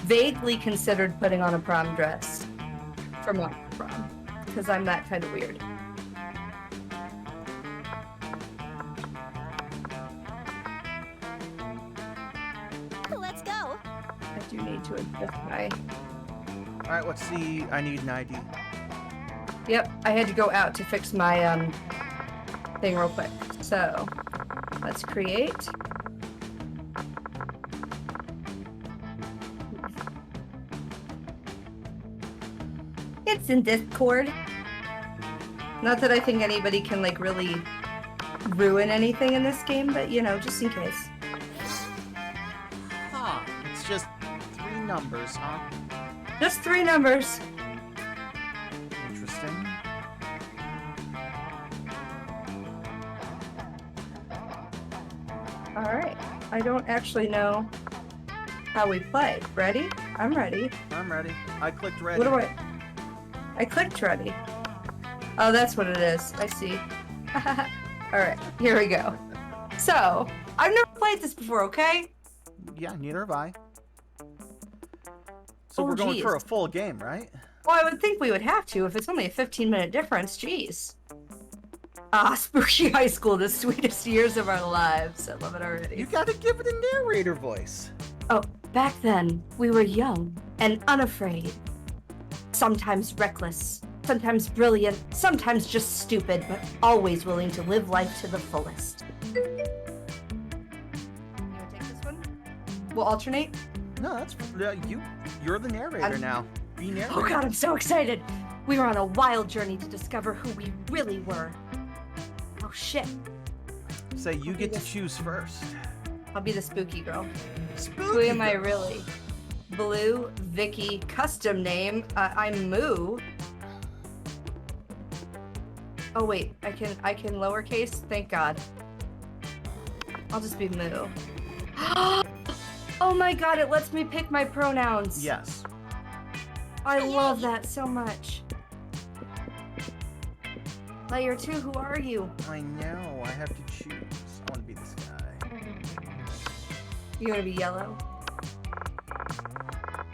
vaguely considered putting on a prom dress for my prom, because I'm that kind of weird. Let's go. I do need to adjust my... Alright, let's see. I need an ID. Yep, I had to go out to fix my thing real quick. So, let's create. It's in Discord. Not that I think anybody can like really ruin anything in this game, but you know, just in case. Huh. It's just 3 numbers, huh? Just 3 numbers. Interesting. Alright. I don't actually know how we play. Ready? I'm ready. I'm ready. I clicked ready. What do I clicked ready. Oh, that's what it is. I see. Alright, here we go. So, I've never played this before, okay? Yeah, neither have I. So Oh, we're going geez. for a full game, right? Well, I would think we would have to if it's only a 15-minute difference. Jeez. Ah, Spooky High School, the sweetest years of our lives. I love it already. You gotta give it a narrator voice. Oh, back then, we were young and unafraid. Sometimes reckless, sometimes brilliant, sometimes just stupid, but always willing to live life to the fullest. You wanna take this one? We'll alternate? No, that's you're the narrator now. Be narrator. Oh god, I'm so excited! We were on a wild journey to discover who we really were. Oh shit. Say you get to choose first. I'll be the spooky girl. Spooky. Who am I really? Blue, Vicky, custom name. I'm Moo. Oh wait, I can lowercase? Thank God. I'll just be Moo. Oh my god, it lets me pick my pronouns. Yes. I love that so much. Layer 2, who are you? I know. I have to choose. I want to be this guy. You wanna be yellow?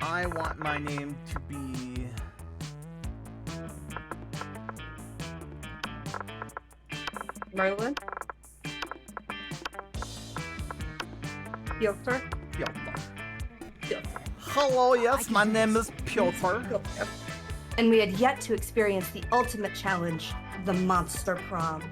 I want my name to be... Merlin? Piotr? Piotr. Piotr. Hello, yes, my name is Piotr. And we had yet to experience the ultimate challenge, the Monster Prom.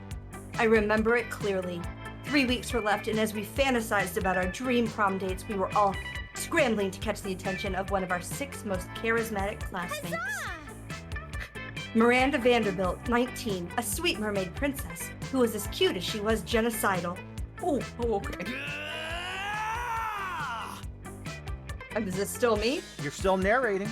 I remember it clearly. 3 weeks were left, and as we fantasized about our dream prom dates, we were all scrambling to catch the attention of one of our 6 most charismatic classmates. Miranda Vanderbilt, 19, a sweet mermaid princess, who was as cute as she was genocidal. Oh, okay. Is this still me? You're still narrating.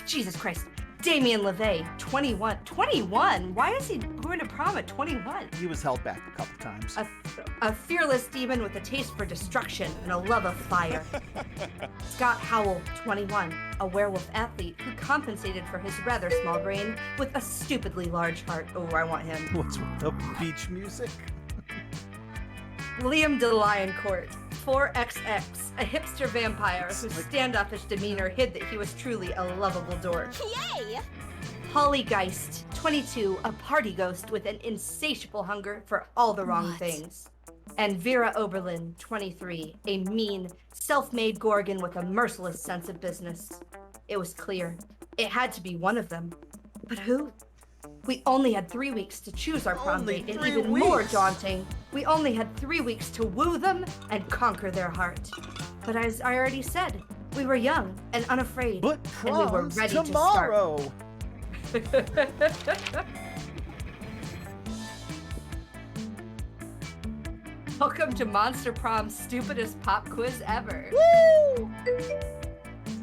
Jesus Christ. Damien LeVay, 21. 21? Why is he going to prom at 21? He was held back a couple times. A fearless demon with a taste for destruction and a love of fire. Scott Howell, 21, a werewolf athlete who compensated for his rather small brain with a stupidly large heart. Oh, I want him. What's with the beach music? Liam DeLioncourt, 4XX, a hipster vampire whose standoffish demeanor hid that he was truly a lovable dork. Yay! Holly Geist, 22, a party ghost with an insatiable hunger for all the wrong things. And Vera Oberlin, 23, a mean, self-made Gorgon with a merciless sense of business. It was clear. It had to be one of them. But who? We only had 3 weeks to choose our prom date, and even more daunting, we only had 3 weeks to woo them and conquer their heart. But as I already said, we were young and unafraid, But and we were prom's ready tomorrow. to start. Welcome to Monster Prom's stupidest pop quiz ever. Woo!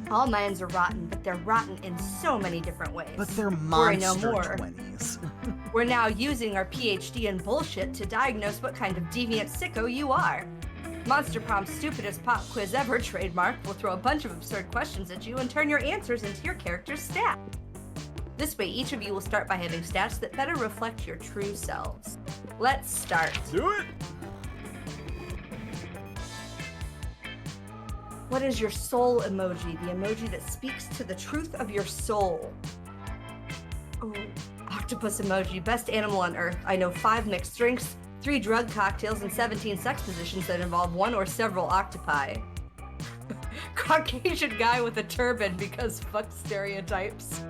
All minds are rotten, but they're rotten in so many different ways. But they're Worry no monster more. 20s. We're now using our PhD in bullshit to diagnose what kind of deviant sicko you are. Monster Prom's stupidest pop quiz ever, trademark, will throw a bunch of absurd questions at you and turn your answers into your character's stat. This way, each of you will start by having stats that better reflect your true selves. Let's start. Do it! What is your soul emoji? The emoji that speaks to the truth of your soul. Oh, octopus emoji. Best animal on Earth. I know 5 mixed drinks, 3 drug cocktails, and 17 sex positions that involve one or several octopi. Caucasian guy with a turban because fuck stereotypes.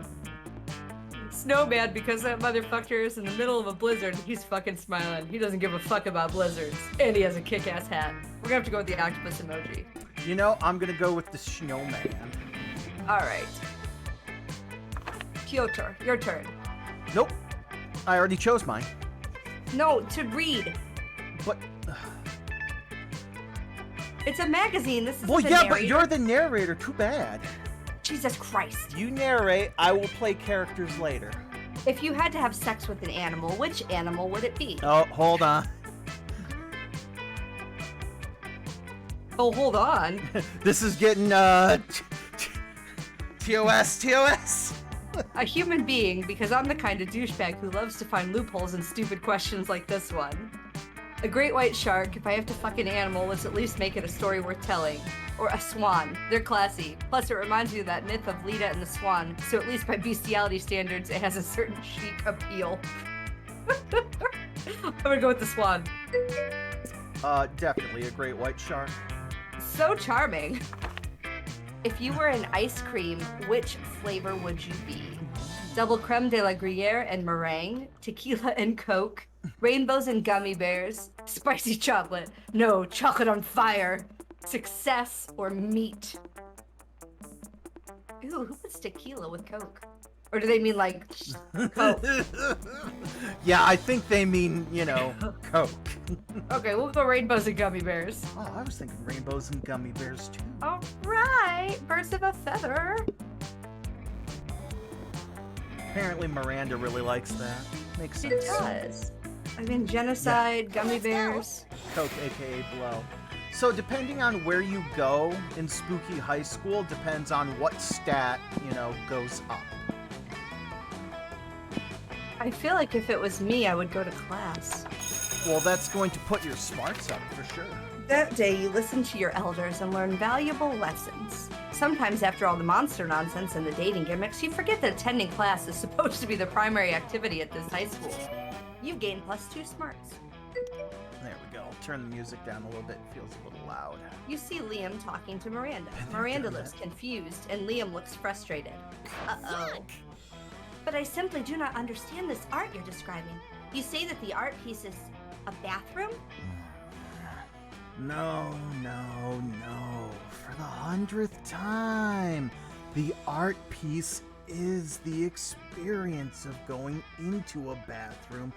Snowman because that motherfucker is in the middle of a blizzard and he's fucking smiling. He doesn't give a fuck about blizzards. And he has a kick-ass hat. We're gonna have to go with the octopus emoji. You know, I'm gonna go with the snowman. Alright. Piotr, your turn. Nope. I already chose mine. No, to read. But... It's a magazine. This is well, the yeah, narrator. but you're the narrator. Too bad. Jesus Christ. You narrate, I will play characters later. If you had to have sex with an animal, which animal would it be? Oh, hold on. Oh, hold on. This is getting, TOS. A human being, because I'm the kind of douchebag who loves to find loopholes in stupid questions like this one. A great white shark. If I have to fuck an animal, let's at least make it a story worth telling. Or a swan. They're classy. Plus, it reminds you of that myth of Leda and the swan, so at least by bestiality standards, it has a certain chic appeal. I'm gonna go with the swan. Definitely a great white shark. So charming. If you were an ice cream, which flavor would you be? Double creme de la Gruyere and meringue, tequila and Coke, rainbows and gummy bears, spicy chocolate, no, chocolate on fire, success or meat. Ooh, who puts tequila with Coke? Or do they mean like Coke? Yeah, I think they mean, you know, Coke. Okay, we'll go rainbows and gummy bears. Oh, I was thinking rainbows and gummy bears too. All right, birds of a feather. Apparently Miranda really likes that. Makes sense. It does. I mean, genocide, gummy Let's go. bears. Coke, aka blow. So depending on where you go in Spooky High School depends on what stat, you know, goes up. I feel like if it was me, I would go to class. Well, that's going to put your smarts up for sure. That day, you listen to your elders and learn valuable lessons. Sometimes after all the monster nonsense and the dating gimmicks, you forget that attending class is supposed to be the primary activity at this high school. You've gained +2 smarts. There we go. Turn the music down a little bit. It feels a little loud. You see Liam talking to Miranda. Miranda looks confused, and Liam looks frustrated. Uh-oh. But I simply do not understand this art you're describing. You say that the art piece is a bathroom? No. For the 100th time. The art piece is the experience of going into a bathroom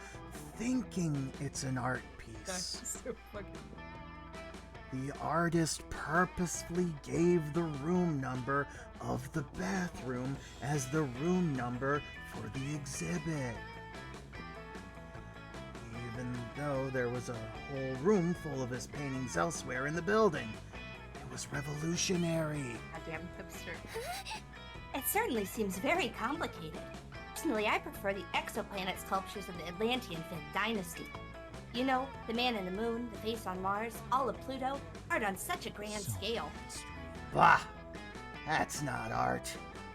thinking it's an art piece. So fucking... The artist purposefully gave the room number of the bathroom as the room number for the exhibit. Even though there was a whole room full of his paintings elsewhere in the building. It was revolutionary. Goddamn hipster. It certainly seems very complicated. Personally, I prefer the exoplanet sculptures of the Atlantean Fifth Dynasty. You know, the man in the moon, the face on Mars, all of Pluto, art on such a grand scale. Bah! That's not art.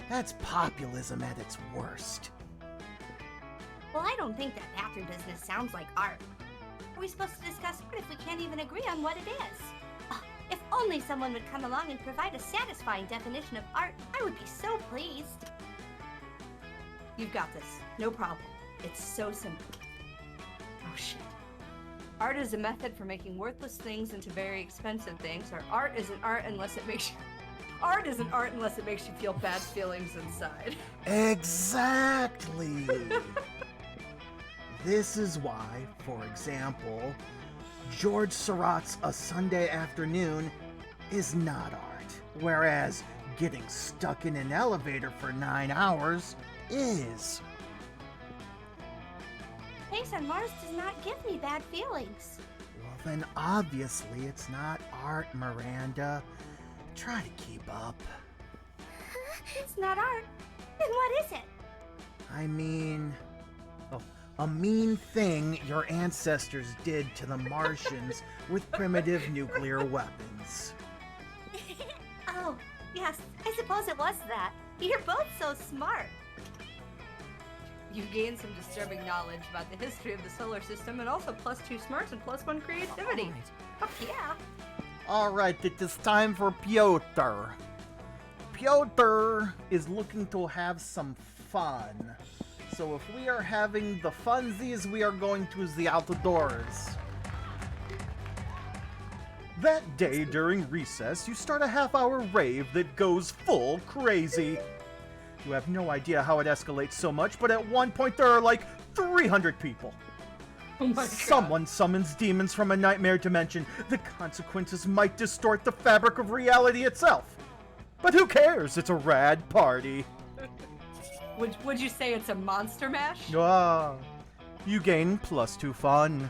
That's populism at its worst. Well, I don't think that bathroom business sounds like art. Are we supposed to discuss art if we can't even agree on what it is? If only someone would come along and provide a satisfying definition of art, I would be so pleased. You've got this. No problem. It's so simple. Oh shit. Art is a method for making worthless things into very expensive things, or art isn't art unless it makes you... Art isn't art unless it makes you feel bad feelings inside. Exactly! This is why, for example, George Seurat's A Sunday Afternoon is not art, whereas getting stuck in an elevator for 9 hours is. Face on Mars does not give me bad feelings. Well, then obviously it's not art, Miranda. Try to keep up. It's not art. Then what is it? I mean... Oh, a mean thing your ancestors did to the Martians with primitive nuclear weapons. Yes, I suppose it was that. You're both so smart. You gain some disturbing knowledge about the history of the solar system and also +2 smarts and +1 creativity. Fuck yeah. Alright, it is time for Piotr. Piotr is looking to have some fun. So if we are having the funsies, we are going to the outdoors. That day during recess, you start a half-hour rave that goes full crazy. You have no idea how it escalates so much, but at one point there are like 300 people. Oh my god. Someone summons demons from a nightmare dimension. The consequences might distort the fabric of reality itself. But who cares? It's a rad party. Would you say it's a monster mash? Ah, you gain +2 fun.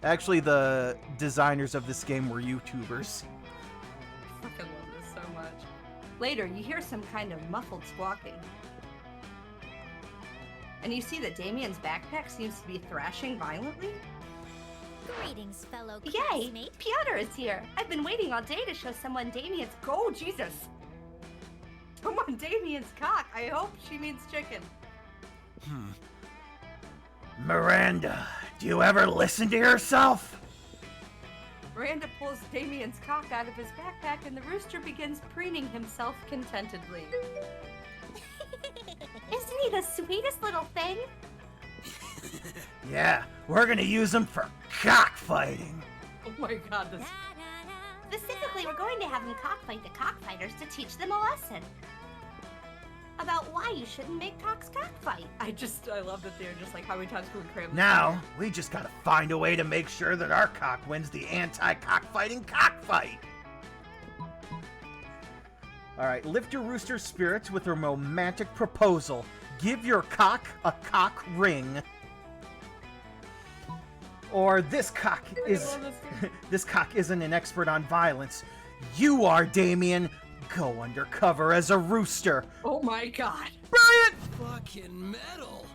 Actually, the designers of this game were YouTubers. I fucking love this so much. Later, you hear some kind of muffled squawking. And you see that Damien's backpack seems to be thrashing violently. Greetings, fellow Yay! classmate. Piotr is here! I've been waiting all day to show someone Damien's... Oh, Jesus! Someone Damien's cock! I hope she means chicken. Miranda, do you ever listen to yourself? Miranda pulls Damien's cock out of his backpack and the rooster begins preening himself contentedly. Isn't he the sweetest little thing? Yeah, we're gonna use him for cockfighting. Oh my god, this... Specifically, we're going to have him cockfight the cockfighters to teach them a lesson. About why you shouldn't make cocks cockfight. I love that they're just like, how many times can we cram this Now, we just gotta find a way to make sure that our cock wins the anti-cockfighting cockfight. Alright, lift your rooster's spirits with a romantic proposal. Give your cock a cock ring. Or this cock is... this cock isn't an expert on violence. You are, Damien. Go undercover as a rooster. Oh my god. Brilliant! Fucking metal.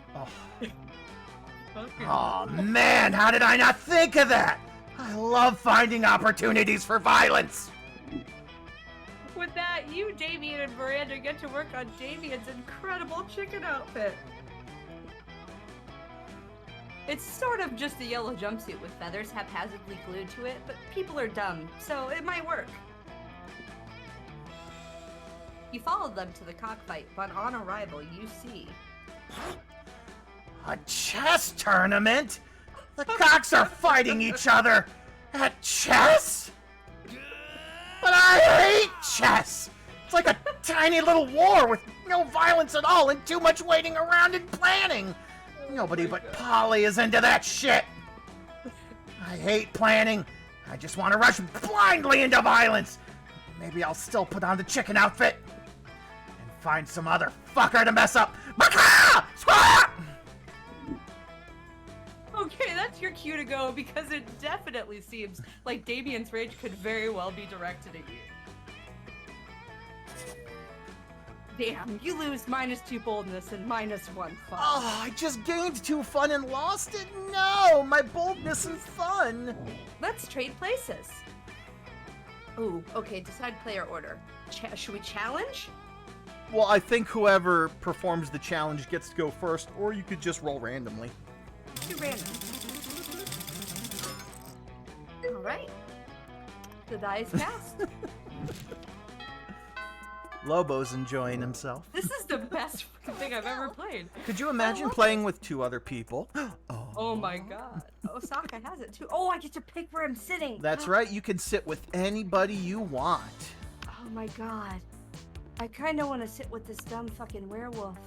Oh man, how did I not think of that? I love finding opportunities for violence. With that, you, Damien, and Miranda get to work on Damien's incredible chicken outfit. It's sort of just a yellow jumpsuit with feathers haphazardly glued to it, but people are dumb, so it might work. You followed them to the cockfight, but on arrival, you see... A chess tournament? The cocks are fighting each other at chess? But I hate chess! It's like a tiny little war with no violence at all and too much waiting around and planning. Nobody but Polly is into that shit. I hate planning. I just want to rush blindly into violence. Maybe I'll still put on the chicken outfit and find some other fucker to mess up. Okay, that's your cue to go, because it definitely seems like Damien's rage could very well be directed at you. Damn, you lose -2 boldness and -1 fun. Oh, I just gained 2 fun and lost it? No, my boldness and fun. Let's trade places. Ooh, okay, decide player order. Should we challenge? Well, I think whoever performs the challenge gets to go first, or you could just roll randomly. Do random. Alright. The die is cast. Lobo's enjoying himself. This is the best fucking thing I've ever played. Could you imagine playing with 2 other people? Oh my god. Osaka has it too. Oh, I get to pick where I'm sitting. That's right, you can sit with anybody you want. Oh my god. I kind of want to sit with this dumb fucking werewolf.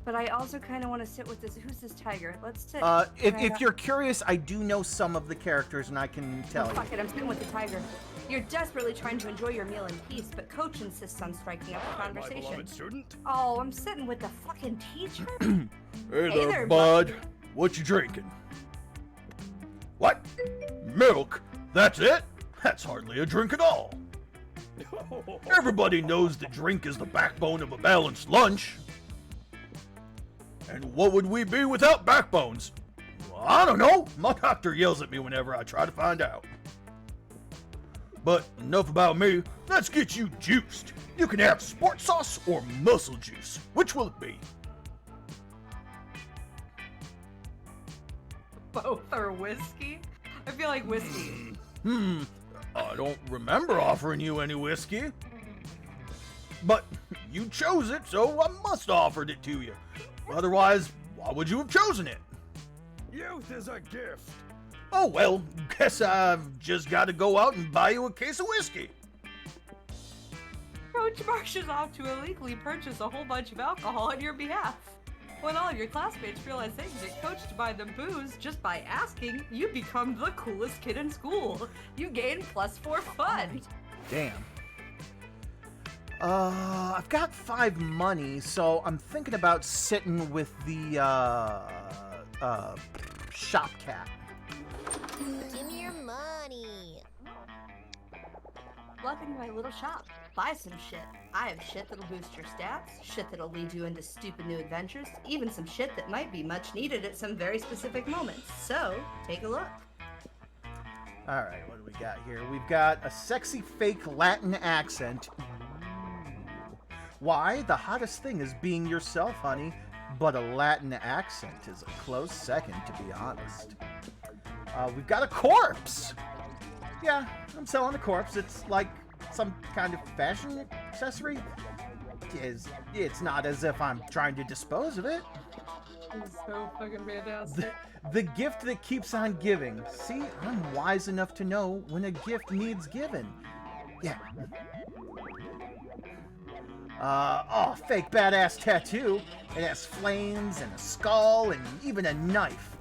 But I also kind of want to sit with this... Who's this tiger? Let's sit... If you're curious, I do know some of the characters and I can tell you. Fuck it, I'm sitting with the tiger. You're desperately trying to enjoy your meal in peace, but Coach insists on striking up a conversation. My beloved student. Oh, I'm sitting with the fucking teacher. Hey there, there, bud. What you drinking? What? Milk? That's it? That's hardly a drink at all. Everybody knows the drink is the backbone of a balanced lunch. And what would we be without backbones? Well, I don't know. My doctor yells at me whenever I try to find out. But enough about me. Let's get you juiced. You can have sports sauce or muscle juice. Which will it be? Both are whiskey? I feel like whiskey. I don't remember offering you any whiskey. But you chose it, so I must have offered it to you. Otherwise, why would you have chosen it? Youth is a gift. Oh well, guess I've just got to go out and buy you a case of whiskey. Coach marches off to illegally purchase a whole bunch of alcohol on your behalf. When all of your classmates realize they can get coached to buy them booze just by asking, you become the coolest kid in school. You gain +4 fun. Damn. I've got 5 money, so I'm thinking about sitting with the, shop cat. Give me your money. Welcome to my little shop. Buy some shit. I have shit that'll boost your stats, shit that'll lead you into stupid new adventures, even some shit that might be much needed at some very specific moments. So, take a look. Alright, what do we got here? We've got a sexy fake Latin accent. Why? The hottest thing is being yourself, honey, but a Latin accent is a close second, to be honest. We've got a corpse! Yeah, I'm selling a corpse. It's like some kind of fashion accessory. It's not as if I'm trying to dispose of it. It's so fucking fantastic. The gift that keeps on giving. See, I'm wise enough to know when a gift needs given. Yeah. Oh, fake badass tattoo. It has flames and a skull and even a knife.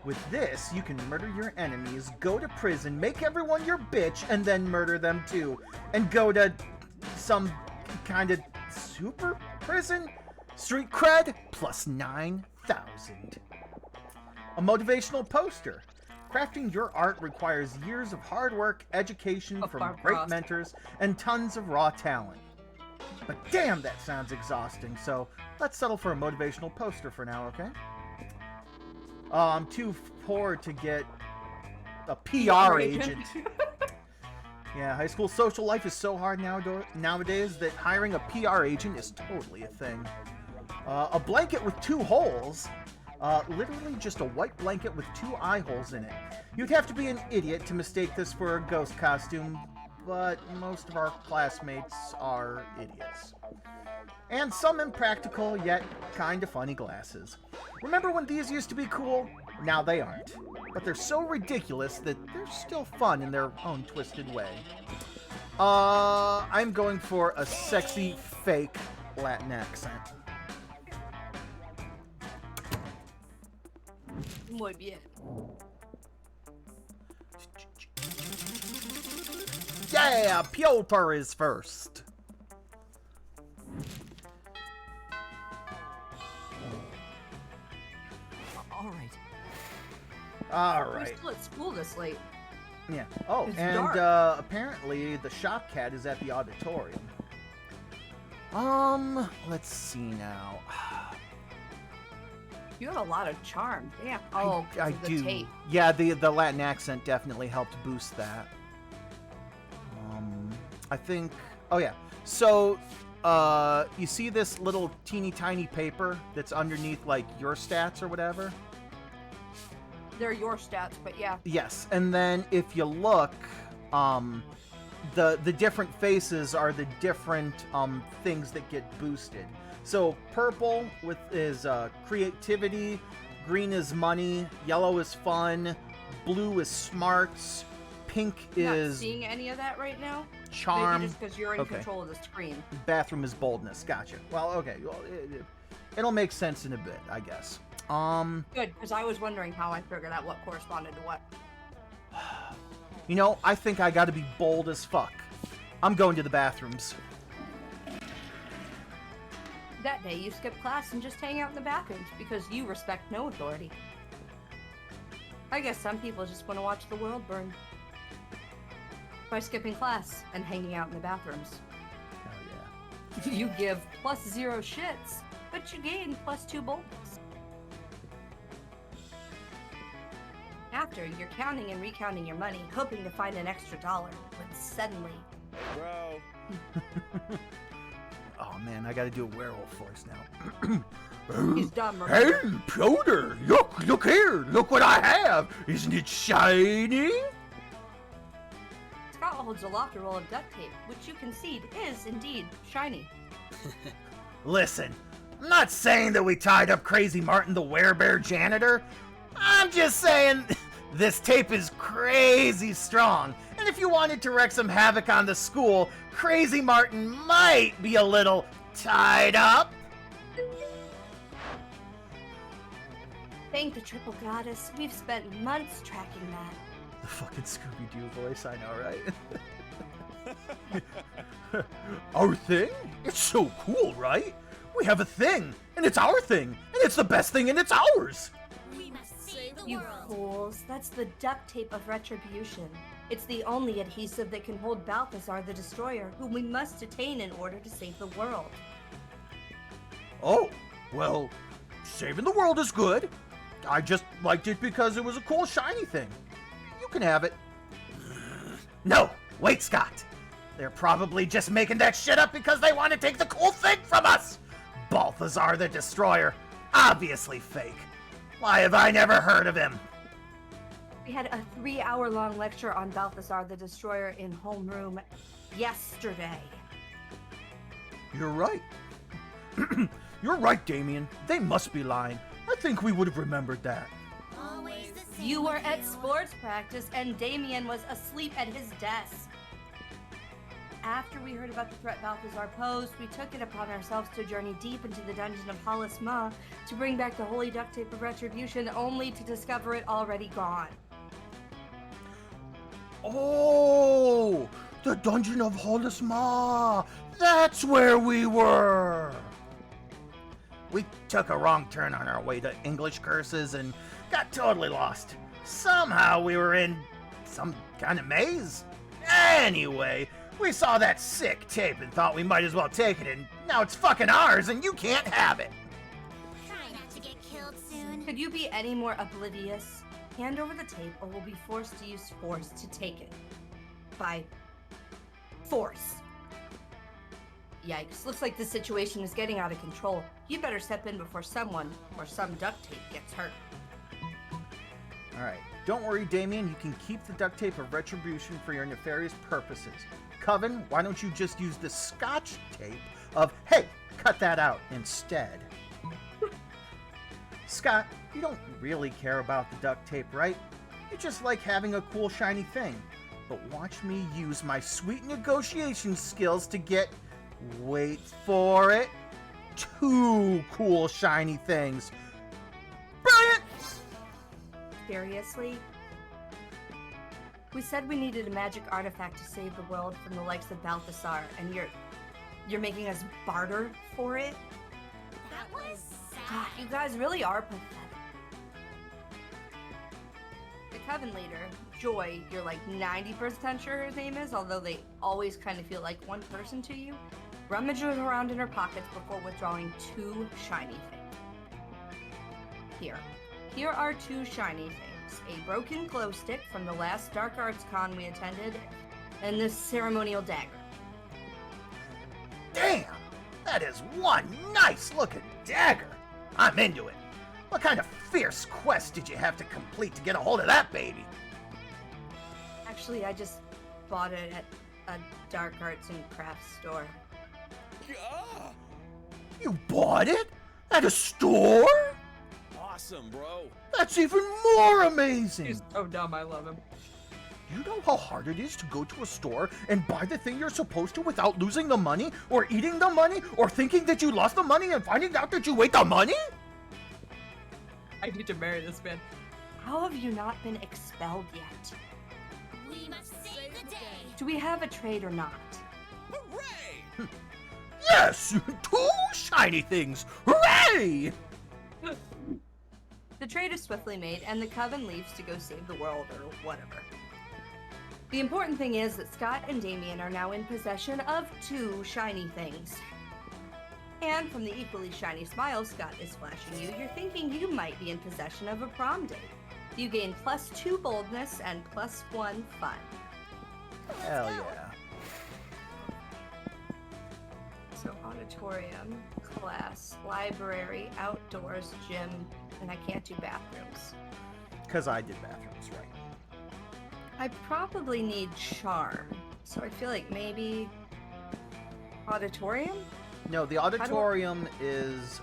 With this, you can murder your enemies, go to prison, make everyone your bitch, and then murder them too. And go to some kind of super prison? Street cred plus 9,000. A motivational poster. Crafting your art requires years of hard work, education from great mentors, and tons of raw talent. But damn, that sounds exhausting, so let's settle for a motivational poster for now, okay? I'm too poor to get a PR agent. Yeah, high school social life is so hard nowadays that hiring a PR agent is totally a thing. A blanket with 2 holes. Literally just a white blanket with 2 eye holes in it. You'd have to be an idiot to mistake this for a ghost costume, but most of our classmates are idiots. And some impractical, yet kinda funny glasses. Remember when these used to be cool? Now they aren't. But they're so ridiculous that they're still fun in their own twisted way. I'm going for a sexy, fake Latin accent. Muy bien. Yeah, Piotr is first. All We're right. still at school this late. Yeah. Oh, It's and dark. apparently the shop cat is at the auditorium. Let's see now. You have a lot of charm. Damn. Oh, 'cause I of the do. tape. Yeah, the Latin accent definitely helped boost that. I think. Oh yeah. So, you see this little teeny tiny paper that's underneath like your stats or whatever? They're your stats, but yeah. Yes, and then if you look, the different faces are the different things that get boosted. So purple is creativity, green is money, yellow is fun, blue is smarts, pink Not is seeing any of that right now. charm, Maybe just because you're in Okay. control of the screen. bathroom is boldness. Gotcha. Well, okay, well, it'll make sense in a bit, I guess. Good, because I was wondering how I figured out what corresponded to what. You know, I think I gotta be bold as fuck. I'm going to the bathrooms. That day, you skip class and just hang out in the bathrooms because you respect no authority. I guess some people just want to watch the world burn. By skipping class and hanging out in the bathrooms. Hell yeah. You give +0 shits, but you gain +2 boldness. After, you're counting and recounting your money, hoping to find an extra dollar, when suddenly. Bro. Oh man, I gotta do a werewolf voice now. He's dumb, Hey, remember? Piotr, look here, look what I have. Isn't it shiny? Scott holds aloft a roll of duct tape, which you concede is indeed shiny. Listen, I'm not saying that we tied up Crazy Martin the werebear janitor. I'm just saying this tape is crazy strong. And if you wanted to wreak some havoc on the school, Crazy Martin might be a little tied up. Thank the triple goddess. We've spent months tracking that. The fucking Scooby-Doo voice, I know, right? Our thing? It's so cool, right? We have a thing, and it's our thing, and it's the best thing, and it's ours. We must save the You world. fools, that's the duct tape of retribution. It's the only adhesive that can hold Balthazar the Destroyer, whom we must detain in order to save the world. Oh, well, saving the world is good. I just liked it because it was a cool, shiny thing. You can have it. No, wait, Scott. They're probably just making that shit up because they want to take the cool thing from us. Balthazar the Destroyer, obviously fake. Why have I never heard of him? We had a 3-hour-long lecture on Balthazar the Destroyer in homeroom yesterday. You're right. You're right, Damien. They must be lying. I think we would have remembered that. Always the same. You were at sports practice and Damien was asleep at his desk. After we heard about the threat Balthazar posed, we took it upon ourselves to journey deep into the dungeon of Hollis Ma to bring back the holy duct tape of retribution, only to discover it already gone. Oh, the dungeon of Hollis Ma. That's where we were. We took a wrong turn on our way to English curses and got totally lost. Somehow we were in some kind of maze. Anyway, we saw that sick tape and thought we might as well take it, and now it's fucking ours and you can't have it. Try not to get killed soon. Could you be any more oblivious? Hand over the tape or we'll be forced to use force to take it. By force. Yikes, looks like the situation is getting out of control. You better step in before someone or some duct tape gets hurt. Alright, don't worry, Damien. You can keep the duct tape of retribution for your nefarious purposes. Coven, why don't you just use the scotch tape of, hey, cut that out instead. Scott, you don't really care about the duct tape, right? You just like having a cool shiny thing. But watch me use my sweet negotiation skills to get, wait for it, 2 cool shiny things. Brilliant! Seriously? We said we needed a magic artifact to save the world from the likes of Balthazar, and you're making us barter for it? That was God, sad. you guys really are pathetic. The Coven leader, Joy, you're like 90% sure her name is, although they always kind of feel like one person to you, rummages around in her pockets before withdrawing 2 shiny things. Here are 2 shiny things. A broken glow stick from the last Dark Arts Con we attended, and this ceremonial dagger. Damn! That is one nice looking dagger! I'm into it. What kind of fierce quest did you have to complete to get a hold of that baby? Actually, I just bought it at a Dark Arts and Crafts store. Ah, You bought it? At a store? awesome, bro. That's even more amazing! He's so dumb, I love him. You know how hard it is to go to a store and buy the thing you're supposed to without losing the money, or eating the money, or thinking that you lost the money and finding out that you ate the money? I need to marry this man. How have you not been expelled yet? We must save the day. Do we have a trade or not? Hooray! Yes! 2 shiny things! Hooray! The trade is swiftly made, and the Coven leaves to go save the world, or whatever. The important thing is that Scott and Damien are now in possession of 2 shiny things. And from the equally shiny smile Scott is flashing you, you're thinking you might be in possession of a prom date. You gain +2 boldness and +1 fun. Hell yeah. So auditorium, class, library, outdoors, gym, and I can't do bathrooms. Because I did bathrooms, right. I probably need charm. So I feel like maybe auditorium? No, the auditorium is,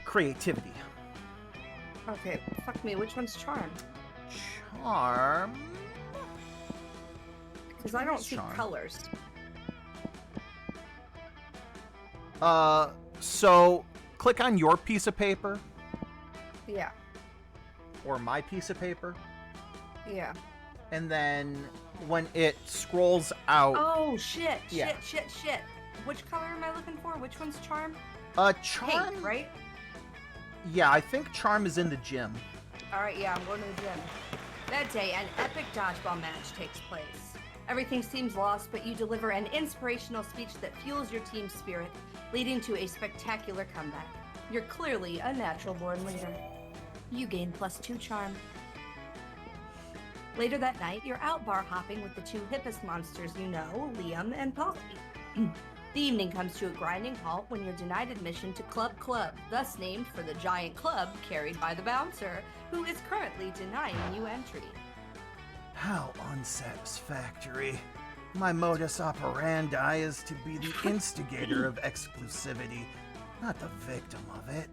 creativity. Okay, fuck me, which one's charm? Charm? Because I don't see Charm. colors. So click on your piece of paper Yeah, or my piece of paper, yeah. and then when it scrolls out, Oh, shit, Yeah. shit. Which color am I looking for? Which one's charm? charm, Pink, right? Yeah, I think charm is in the gym. Alright, yeah, I'm going to the gym. That day, an epic dodgeball match takes place. Everything seems lost, but you deliver an inspirational speech that fuels your team's spirit, leading to a spectacular comeback. You're clearly a natural-born leader. You gain +2 charm. Later that night, you're out bar hopping with the two hippest monsters you know, Liam and Polly. The evening comes to a grinding halt when you're denied admission to Club, thus named for the giant club carried by the bouncer, who is currently denying you entry. How unsatisfactory. My modus operandi is to be the instigator of exclusivity, not the victim of it.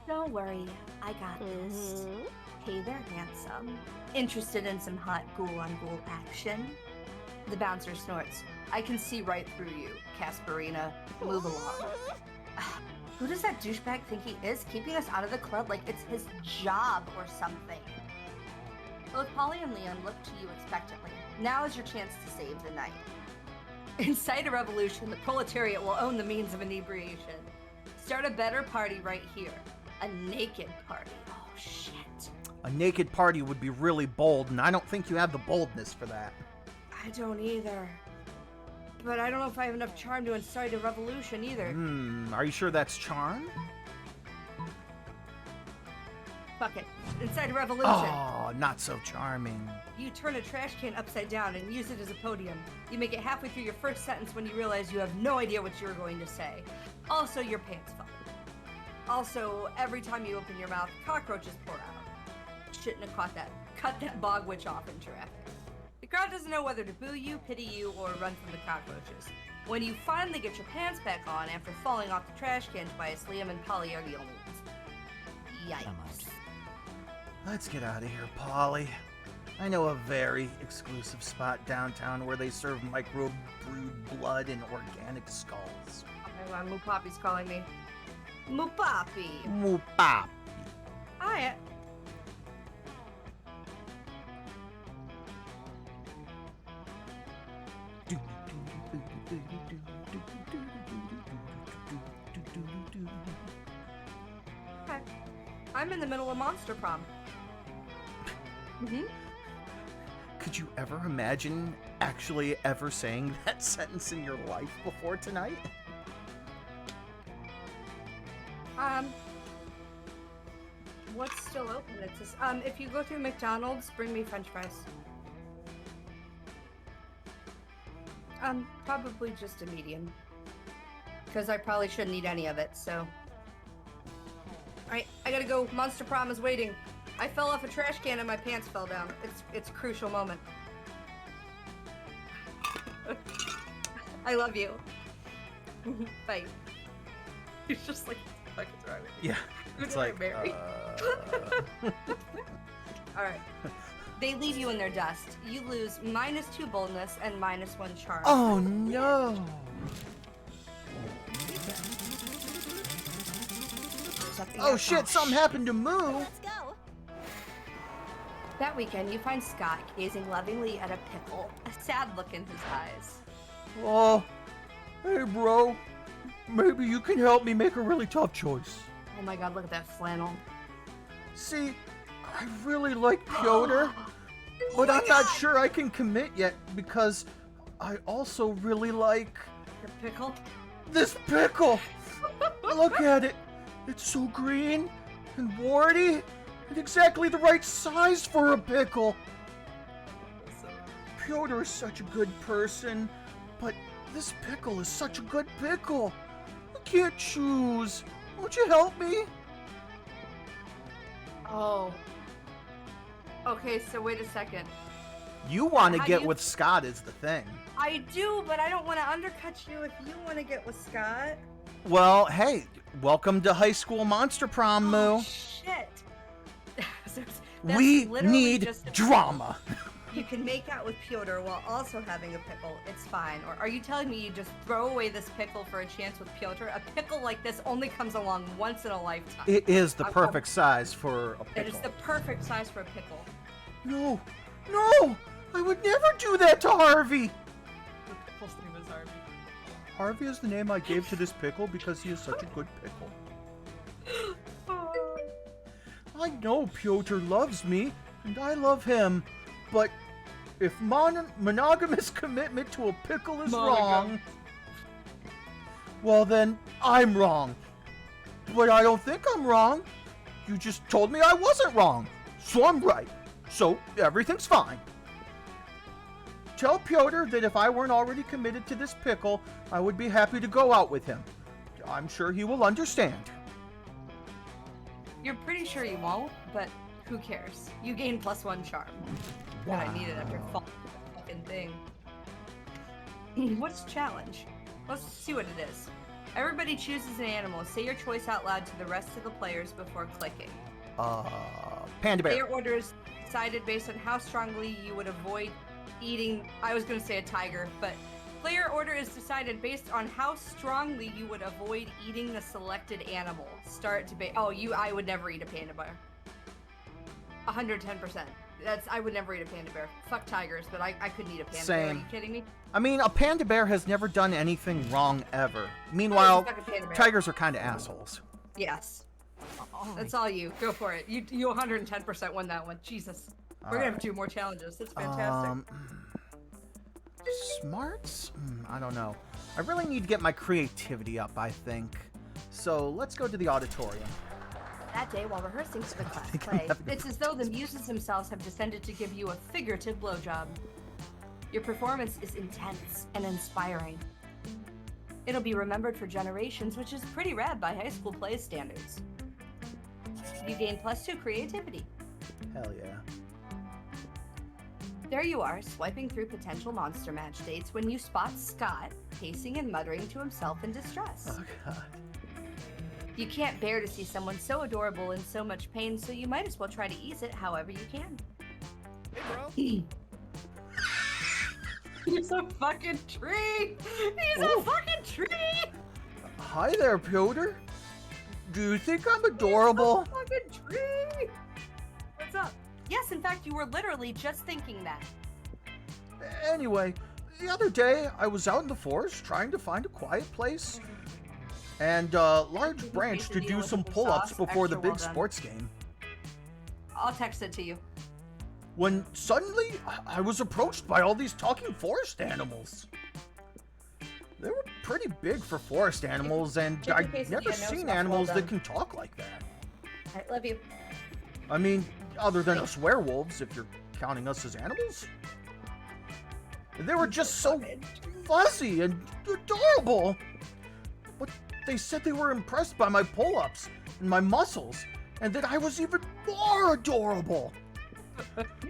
Don't worry, I got this. Hey there, handsome. Interested in some hot ghoul-on-ghoul action? The bouncer snorts. I can see right through you, Casperina. Move along. Who does that douchebag think he is, keeping us out of the club like it's his job or something? Both Polly and Liam look to you expectantly. Now is your chance to save the night. Inside a revolution, the proletariat will own the means of inebriation. Start a better party right here. A naked party. Oh, shit. A naked party would be really bold, and I don't think you have the boldness for that. I don't either. But I don't know if I have enough charm to incite a revolution either. Are you sure that's charm? Fuck it. Incite a revolution. Oh, not so charming. You turn a trash can upside down and use it as a podium. You make it halfway through your first sentence when you realize you have no idea what you're going to say. Also, your pants fall. Also, every time you open your mouth, cockroaches pour out. Shouldn't have cut that bog witch off in traffic. The crowd doesn't know whether to boo you, pity you, or run from the cockroaches. When you finally get your pants back on after falling off the trash can twice, Liam and Polly are the only ones. Yikes. Let's get out of here, Polly. I know a very exclusive spot downtown where they serve micro-brewed blood and organic skulls. Moopapi's calling me. Moopapi. Moopap. Hi. Hi. I'm in the middle of Monster Prom. Could you ever imagine actually ever saying that sentence in your life before tonight? What's still open? It's just, if you go through McDonald's, bring me French fries. Probably just a medium. Because I probably shouldn't eat any of it, so. Alright, I gotta go. Monster Prom is waiting. I fell off a trash can and my pants fell down. It's a crucial moment. I love you. Bye. He's just like, what the fuck is wrong with you? Yeah. Who It's did I like, marry? Alright. They leave you in their dust. You lose -2 boldness and -1 charm. Oh no! Oh shit, something happened to Moo! Let's go. That weekend, you find Scott gazing lovingly at a pickle, a sad look in his eyes. Oh, hey bro, maybe you can help me make a really tough choice. Oh my god, look at that flannel. See, I really like Piotr, but I'm not sure I can commit yet because I also really like Your pickle? this pickle. Look at it. It's so green and warty and exactly the right size for a pickle. Pyotr is such a good person, but this pickle is such a good pickle. I can't choose. Won't you help me? Oh. Okay, so wait a second. You want to How do get you- with Scott is the thing. I do, but I don't want to undercut you if you want to get with Scott. Well, hey, welcome to high school monster prom, Moo. Oh, shit. So that's We literally need just a- drama. You can make out with Pyotr while also having a pickle. It's fine. Or are you telling me you just throw away this pickle for a chance with Pyotr? A pickle like this only comes along once in a lifetime. It is the I'm- perfect size for a It pickle. is the perfect size for a pickle. No, no, I would never do that to Harvey. The pickle's name is Harvey. Harvey is the name I gave to this pickle because he is such a good pickle. I know Pyotr loves me, and I love him, but if monogamous commitment to a pickle is wrong, well then, I'm wrong. But I don't think I'm wrong. You just told me I wasn't wrong, so I'm right. So everything's fine. Tell Pyotr that if I weren't already committed to this pickle, I would be happy to go out with him. I'm sure he will understand. You're pretty sure you won't, but who cares? You gain +1 charm. God, I need it after falling the fucking thing. What's the challenge? Let's see what it is. Everybody chooses an animal. Say your choice out loud to the rest of the players before clicking. Panda bear. Player order is decided based on how strongly you would avoid eating. I was going to say a tiger, but player order is decided based on how strongly you would avoid eating the selected animal. Start debate. Oh, I would never eat a panda bear. 110%. I would never eat a panda bear. Fuck tigers, but I couldn't eat a panda bear. Are Same. you kidding me? I mean, a panda bear has never done anything wrong ever. Meanwhile, Fuck a panda bear. tigers are kind of assholes. Yes. That's all you. Go for it. You 110% won that one. Jesus. We're gonna have to do more challenges. That's fantastic. Smarts? I don't know. I really need to get my creativity up, I think. So let's go to the auditorium. That day, while rehearsing for the class play, it's as though the muses themselves have descended to give you a figurative blowjob. Your performance is intense and inspiring. It'll be remembered for generations, which is pretty rad by high school play standards. You gain +2 creativity. Hell yeah. There you are, swiping through potential monster match dates when you spot Scott pacing and muttering to himself in distress. Oh, God. You can't bear to see someone so adorable in so much pain, so you might as well try to ease it however you can. Hey, bro. He's a fucking tree! He's a fucking tree! Hi there, Pyotr. Do you think I'm adorable? He's a fucking tree! What's up? Yes, in fact, you were literally just thinking that. Anyway, the other day I was out in the forest trying to find a quiet place and a large branch to do some pull-ups before the big sports game. I'll text it to you. When suddenly I was approached by all these talking forest animals. They were pretty big for forest animals, and I've never seen animals that can talk like that. I love you. I mean, other than us werewolves, if you're counting us as animals. They were just so fuzzy and adorable. But they said they were impressed by my pull-ups and my muscles, and that I was even more adorable.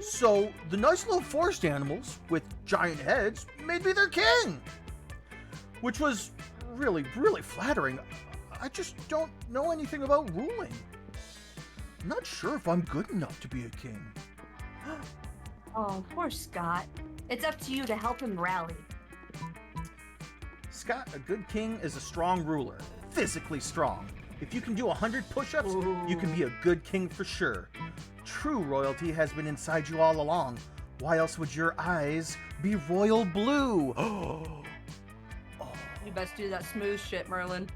So the nice little forest animals with giant heads made me their king, which was really, really flattering. I just don't know anything about ruling. I'm not sure if I'm good enough to be a king. Oh, poor Scott. It's up to you to help him rally. Scott, a good king is a strong ruler, physically strong. If you can do 100 push-ups, you can be a good king for sure. True royalty has been inside you all along. Why else would your eyes be royal blue? You best do that smooth shit, Merlin.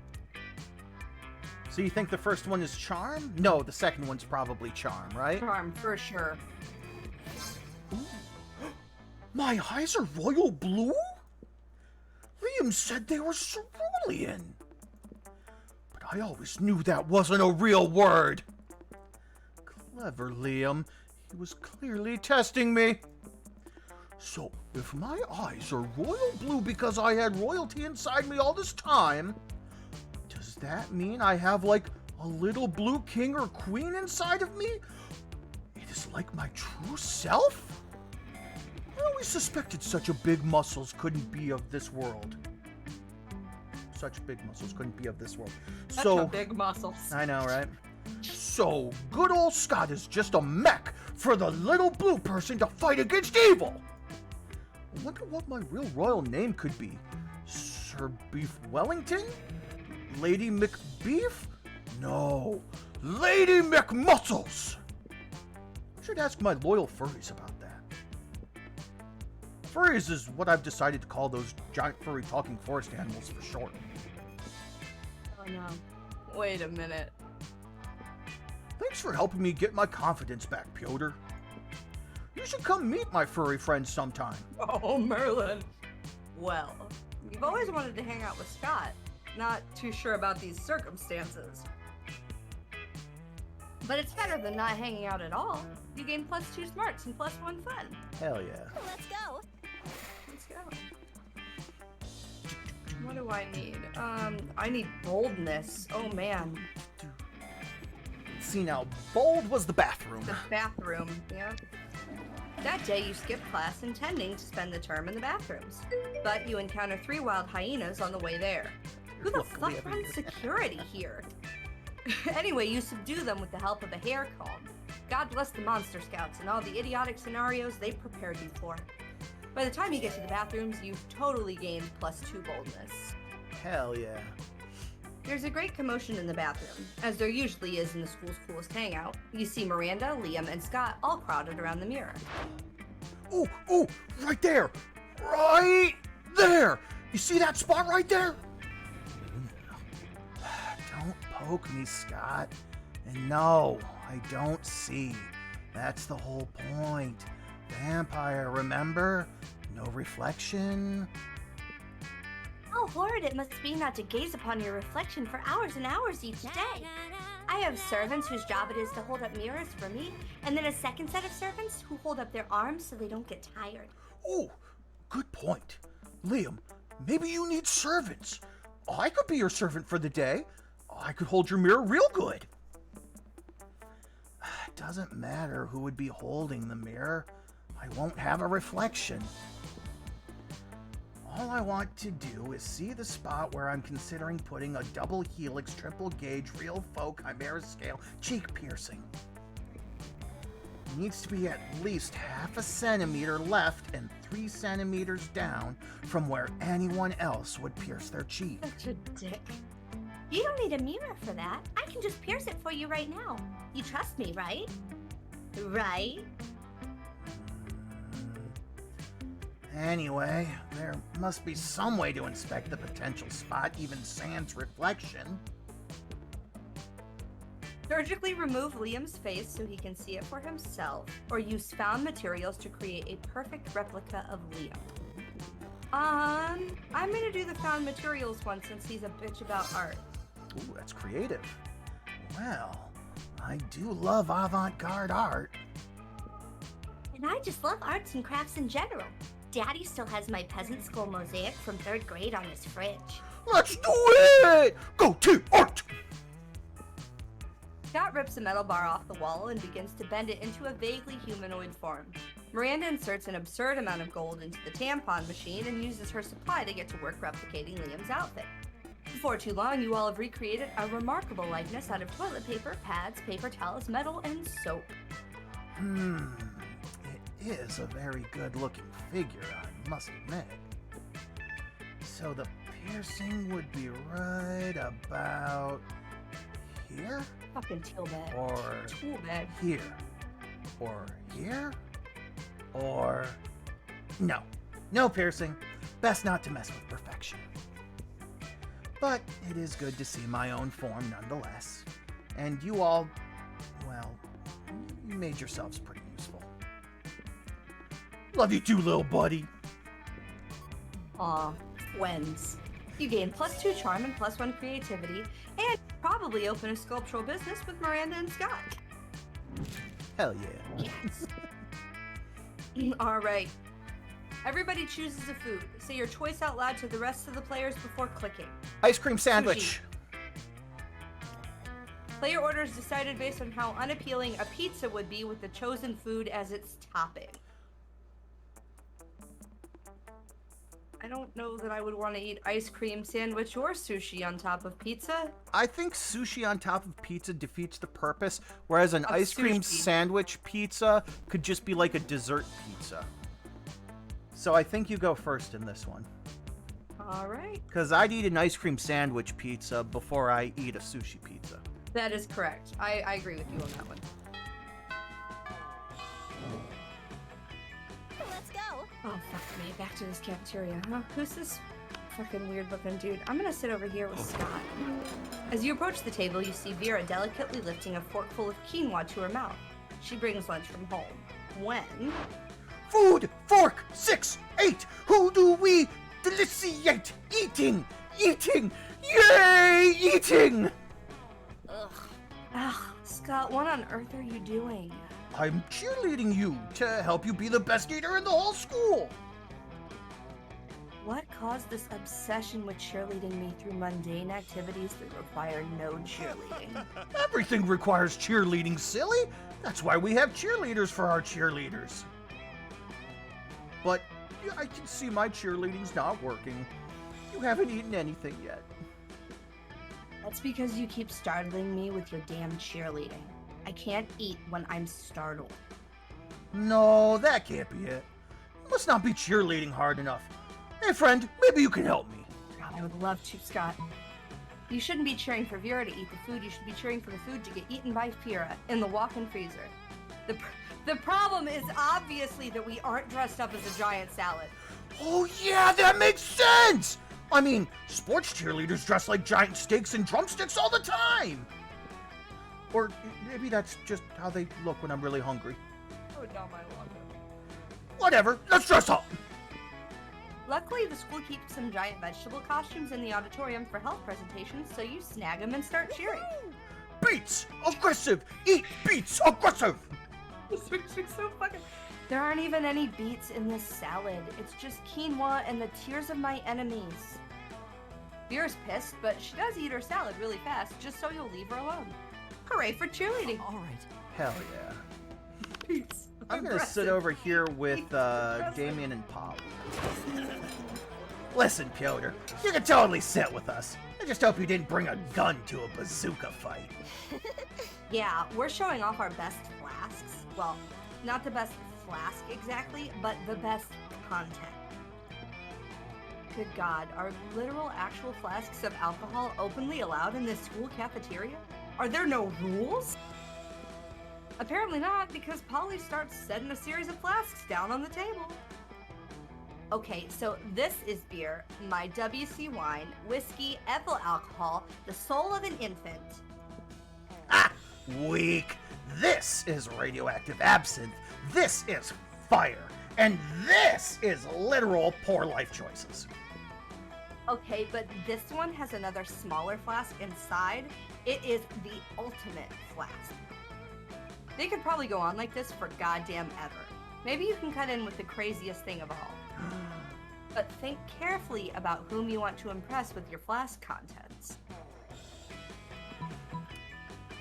So you think the first one is charm? No, the second one's probably charm, right? Charm, for sure. My eyes are royal blue? Liam said they were cerulean. But I always knew that wasn't a real word. Clever, Liam. He was clearly testing me. So, if my eyes are royal blue because I had royalty inside me all this time, does that mean I have, like, a little blue king or queen inside of me? It is like my true self? I always suspected such a big muscles couldn't be of this world. Such big muscles couldn't be of this world. Such big muscles. I know, right? So, good old Scott is just a mech for the little blue person to fight against evil. I wonder what my real royal name could be. Sir Beef Wellington? Lady McBeef? No, Lady McMuscles! I should ask my loyal furries about that. Furries is what I've decided to call those giant furry talking forest animals for short. Oh no. Wait a minute. Thanks for helping me get my confidence back, Piotr. You should come meet my furry friends sometime. Oh, Merlin. Well, you've always wanted to hang out with Scott. Not too sure about these circumstances. But it's better than not hanging out at all. You gain +2 smarts and +1 fun. Hell yeah. Let's go. Let's go. What do I need? I need boldness. Oh man. See now, bold was the bathroom. The bathroom, yeah. That day you skipped class intending to spend the term in the bathrooms. But you encounter 3 wild hyenas on the way there. Who the Luckily, fuck every runs security here? Anyway, you subdue them with the help of a hair comb. God bless the Monster Scouts and all the idiotic scenarios they prepared you for. By the time you get to the bathrooms, you've totally gained +2 boldness. Hell yeah. There's a great commotion in the bathroom, as there usually is in the school's coolest hangout. You see Miranda, Liam, and Scott all crowded around the mirror. Ooh, right there! Right there! You see that spot right there? Don't poke me, Scott. And no, I don't see. That's the whole point. Vampire, remember? No reflection. How horrid it must be not to gaze upon your reflection for hours and hours each day. I have servants whose job it is to hold up mirrors for me, and then a second set of servants who hold up their arms so they don't get tired. Oh, good point. Liam, maybe you need servants. I could be your servant for the day. I could hold your mirror real good. It doesn't matter who would be holding the mirror. I won't have a reflection. All I want to do is see the spot where I'm considering putting a double helix, triple gauge, real faux chimera scale cheek piercing. It needs to be at least ½ centimeter left and 3 centimeters down from where anyone else would pierce their cheek. Such a dick. You don't need a mirror for that. I can just pierce it for you right now. You trust me, right? Right? Anyway, there must be some way to inspect the potential spot, even sans reflection. Surgically remove Liam's face so he can see it for himself, or use found materials to create a perfect replica of Liam. I'm gonna do the found materials one since he's a bitch about art. Ooh, that's creative. Well, I do love avant-garde art. And I just love arts and crafts in general. Daddy still has my peasant skull mosaic from 3rd grade on his fridge. Let's do it! Go team art! Scott rips a metal bar off the wall and begins to bend it into a vaguely humanoid form. Miranda inserts an absurd amount of gold into the tampon machine and uses her supply to get to work replicating Liam's outfit. Before too long, you all have recreated a remarkable likeness out of toilet paper, pads, paper towels, metal, and soap. It is a very good-looking figure, I must admit. So the piercing would be right about here? Fucking tool bag. Or Tool bag. here? Or here? Or... No piercing. Best not to mess with perfection. But it is good to see my own form nonetheless. And you all, well, you made yourselves pretty useful. Love you too, little buddy. Aw, twins. You gain +2 charm and +1 creativity, and probably open a sculptural business with Miranda and Scott. Hell yeah. Yes. All right. Everybody chooses a food. Say your choice out loud to the rest of the players before clicking. Ice cream sandwich. Player orders decided based on how unappealing a pizza would be with the chosen food as its topping. I don't know that I would want to eat ice cream sandwich or sushi on top of pizza. I think sushi on top of pizza defeats the purpose, whereas an ice cream sushi. sandwich pizza could just be like a dessert pizza. So I think you go first in this one. All right. Because I'd eat an ice cream sandwich pizza before I eat a sushi pizza. That is correct. I agree with you on that one. Let's go. Oh, fuck me. Back to this cafeteria, huh? Who's this fucking weird looking dude? I'm gonna sit over here with Scott. As you approach the table, you see Vera delicately lifting a forkful of quinoa to her mouth. She brings lunch from home. When... Food, fork, 6, 8. Who do we deliciate? Eating, eating, yay, eating. Ugh, Scott, what on earth are you doing? I'm cheerleading you to help you be the best eater in the whole school. What caused this obsession with cheerleading me through mundane activities that require no cheerleading? Everything requires cheerleading, silly. That's why we have cheerleaders for our cheerleaders. But yeah, I can see my cheerleading's not working. You haven't eaten anything yet. That's because you keep startling me with your damn cheerleading. I can't eat when I'm startled. No, that can't be it. You must not be cheerleading hard enough. Hey friend, maybe you can help me. God, I would love to, Scott. You shouldn't be cheering for Vera to eat the food. You should be cheering for the food to get eaten by Vera in the walk-in freezer. The problem is obviously that we aren't dressed up as a giant salad. Oh yeah, that makes sense! I mean, sports cheerleaders dress like giant steaks and drumsticks all the time! Or maybe that's just how they look when I'm really hungry. Oh, not my luck. Whatever, let's dress up! Luckily, the school keeps some giant vegetable costumes in the auditorium for health presentations, so you snag them and start cheering. Beets! Aggressive! Eat beets! Aggressive! This makes me so fucking... There aren't even any beets in this salad. It's just quinoa and the tears of my enemies. Vera's pissed, but she does eat her salad really fast, just so you'll leave her alone. Hooray for cheerleading! All right. Hell yeah. Beets. I'm gonna sit over here with Damien and Polly. Listen, Piotr, you can totally sit with us. I just hope you didn't bring a gun to a bazooka fight. Yeah, we're showing off our best flasks. Well, not the best flask exactly, but the best content. Good God, are literal actual flasks of alcohol openly allowed in this school cafeteria? Are there no rules? Apparently not, because Polly starts setting a series of flasks down on the table. Okay, so this is beer, my WC wine, whiskey, ethyl alcohol, the soul of an infant. Ah! Weak! This is radioactive absinthe. This is fire. And this is literal poor life choices. Okay, but this one has another smaller flask inside. It is the ultimate flask. They could probably go on like this for goddamn ever. Maybe you can cut in with the craziest thing of all. But think carefully about whom you want to impress with your flask contents.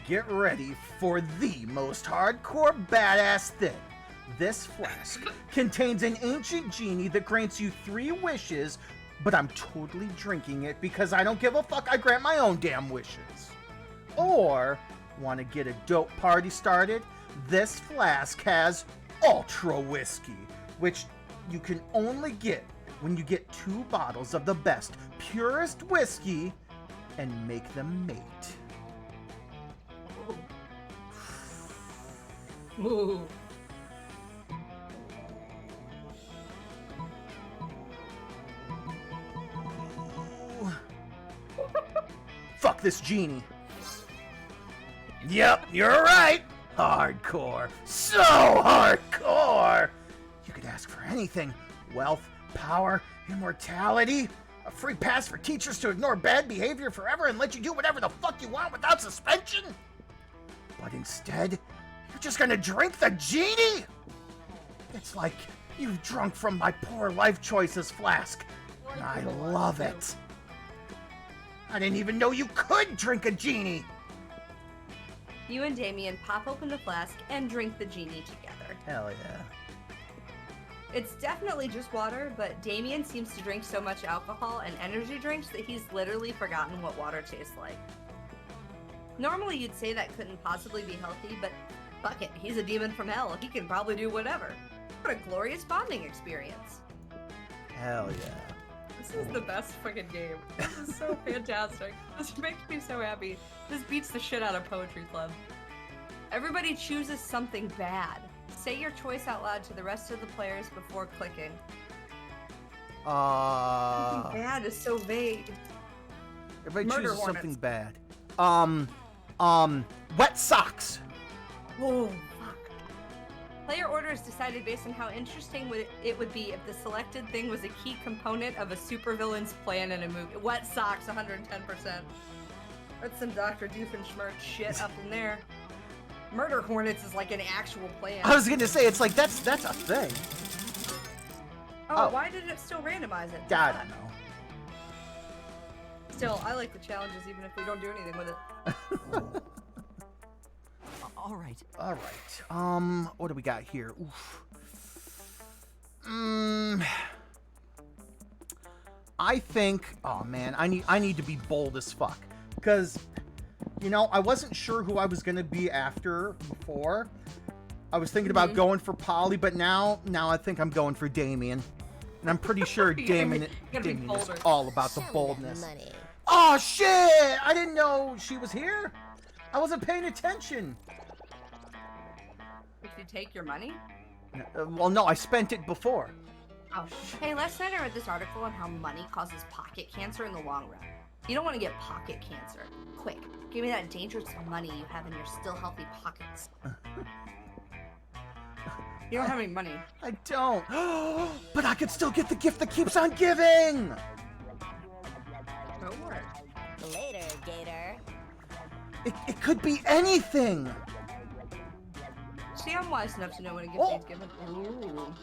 Get ready for the most hardcore badass thing. This flask contains an ancient genie that grants you 3 wishes, but I'm totally drinking it because I don't give a fuck, I grant my own damn wishes. Or, want to get a dope party started? This flask has Ultra Whiskey, which you can only get when you get 2 bottles of the best, purest whiskey and make them mate. Ooh. Fuck this genie. Yep, you're right. Hardcore. So hardcore. You could ask for anything. Wealth, power, immortality, a free pass for teachers to ignore bad behavior forever and let you do whatever the fuck you want without suspension. But instead, you're just gonna drink the genie? It's like you've drunk from my poor life choices flask. And I love it. I didn't even know you could drink a genie. You and Damien pop open the flask and drink the genie together. Hell yeah. It's definitely just water, but Damien seems to drink so much alcohol and energy drinks that he's literally forgotten what water tastes like. Normally you'd say that couldn't possibly be healthy, but fuck it, he's a demon from hell. He can probably do whatever. What a glorious bonding experience. Hell yeah. This is the best fucking game. This is so fantastic. This makes me so happy. This beats the shit out of Poetry Club. Everybody chooses something bad. Say your choice out loud to the rest of the players before clicking. Something bad is so vague. Everybody Murder chooses hornets. something bad. Wet socks. Oh, fuck. Player order is decided based on how interesting it would be if the selected thing was a key component of a supervillain's plan in a movie. Wet socks, 110%. That's some Dr. Doofenshmirtz shit up in there. Murder hornets is like an actual plan. I was gonna say, it's like, that's a thing. Oh, Oh. why did it still randomize it? I don't know. Still, I like the challenges even if we don't do anything with it. All right. All right. What do we got here? Oof. I think. Oh man, I need to be bold as fuck, because, you know, I wasn't sure who I was gonna be after before. I was thinking about going for Polly, but now I think I'm going for Damien, and I'm pretty sure You gotta Damien be is bolder. all about the Show me that boldness. money. Oh shit! I didn't know she was here. I wasn't paying attention. If you take your money? Well, no, I spent it before. Oh, hey, last night I read this article on how money causes pocket cancer in the long run. You don't want to get pocket cancer. Quick, give me that dangerous money you have in your still healthy pockets. You don't have any money. I don't. But I could still get the gift that keeps on giving. Go work. Later, Gator. It could be anything. See, I'm wise enough to know when a gift Oh. needs given. Ooh.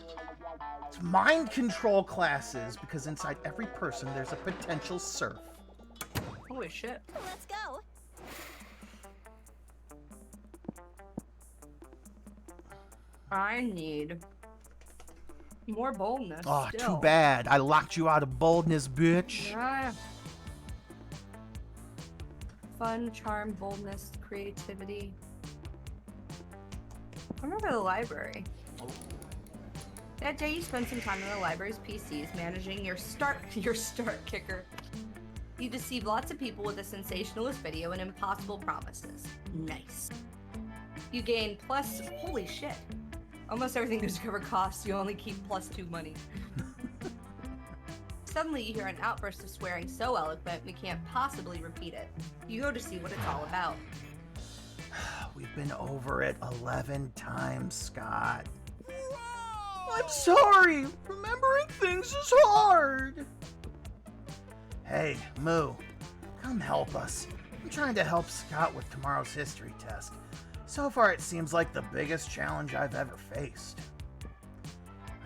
It's mind control classes, because inside every person there's a potential serf. Holy shit. Let's go. I need more boldness. Oh, still. too bad. I locked you out of boldness, bitch. Yeah. Fun, charm, boldness, creativity. I remember the library. That day you spent some time in the library's PCs managing your start kicker. You deceive lots of people with a sensationalist video and impossible promises. Nice. You gain plus, holy shit. Almost everything Discover costs, you only keep +2 money. Suddenly you hear an outburst of swearing so eloquent we can't possibly repeat it. You go to see what it's all about. We've been over it 11 times, Scott. I'm sorry. Remembering things is hard. Hey, Moo, come help us. I'm trying to help Scott with tomorrow's history test. So far, it seems like the biggest challenge I've ever faced.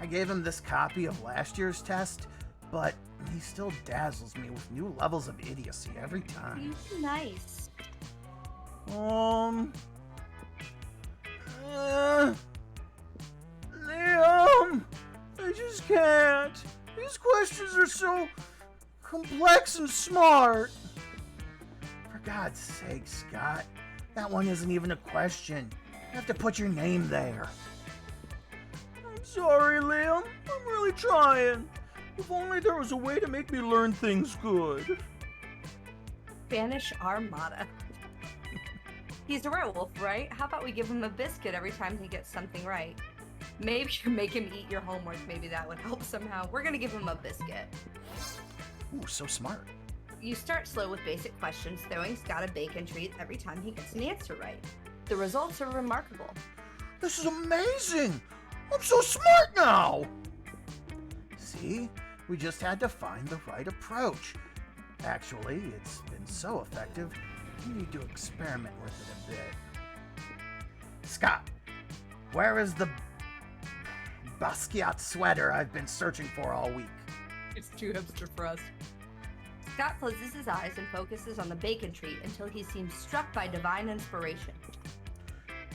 I gave him this copy of last year's test, but he still dazzles me with new levels of idiocy every time. Nice. Liam, I just can't. These questions are so complex and smart. For God's sake, Scott, that one isn't even a question. You have to put your name there. I'm sorry, Liam. I'm really trying. If only there was a way to make me learn things good. Spanish Armada. He's a werewolf, right? How about we give him a biscuit every time he gets something right? Maybe you make him eat your homework. Maybe that would help somehow. We're gonna give him a biscuit. Ooh, so smart. You start slow with basic questions, throwing Scott a bacon treat every time he gets an answer right. The results are remarkable. This is amazing! I'm so smart now! See? We just had to find the right approach. Actually, it's been so effective, we need to experiment with it a bit. Scott, Where is the Basquiat sweater I've been searching for all week? It's too hipster for us. Scott closes his eyes and focuses on the bacon treat until he seems struck by divine inspiration.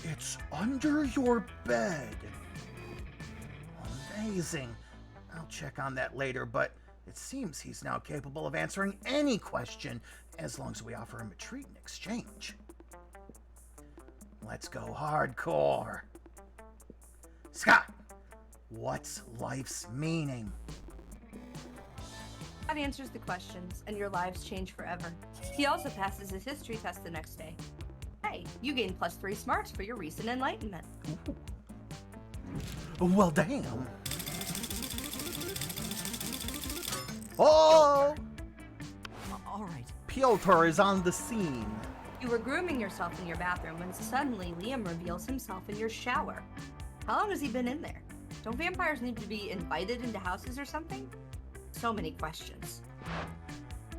It's under your bed. Amazing. I'll check on that later, but it seems he's now capable of answering any question as long as we offer him a treat in exchange. Let's go hardcore. Scott, what's life's meaning? Scott answers the questions, and your lives change forever. He also passes his history test the next day. Hey, you gain +3 smarts for your recent enlightenment. Well, damn. Oh! All right. Piotr is on the scene. You were grooming yourself in your bathroom when suddenly Liam reveals himself in your shower. How long has he been in there? Don't vampires need to be invited into houses or something? So many questions.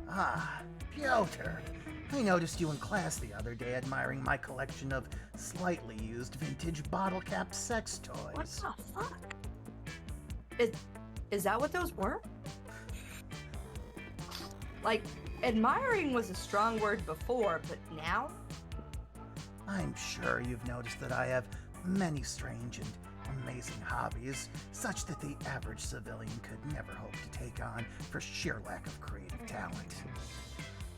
Ah, Piotr. I noticed you in class the other day admiring my collection of slightly used vintage bottle-capped sex What toys. the fuck? Is that what those were? Like, admiring was a strong word before, but now? I'm sure you've noticed that I have many strange and amazing hobbies, such that the average civilian could never hope to take on for sheer lack of creative talent.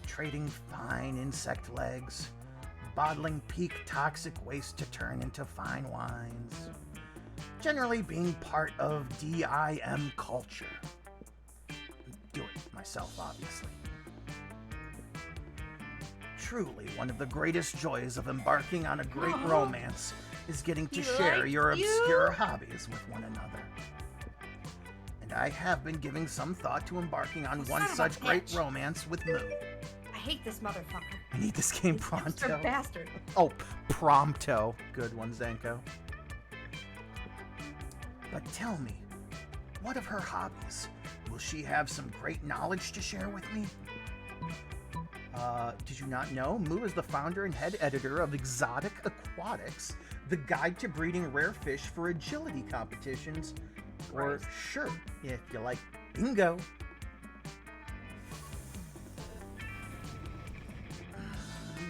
Trading fine insect legs, bottling peak toxic waste to turn into fine wines, generally being part of DIM culture. Do it myself, obviously. Truly, one of the greatest joys of embarking on a great romance is getting to He share likes your you? obscure hobbies with one another. And I have been giving some thought to embarking on one son of a such great bitch. romance with Moo. I hate this motherfucker. I need this game Hipster pronto. bastard. Oh, prompto. Good one, Zenko. But tell me, what of her hobbies? Will she have some great knowledge to share with me? Did you not know? Moo is the founder and head editor of Exotic Aquatics, the guide to breeding rare fish for agility competitions. Or, sure, if you like, bingo.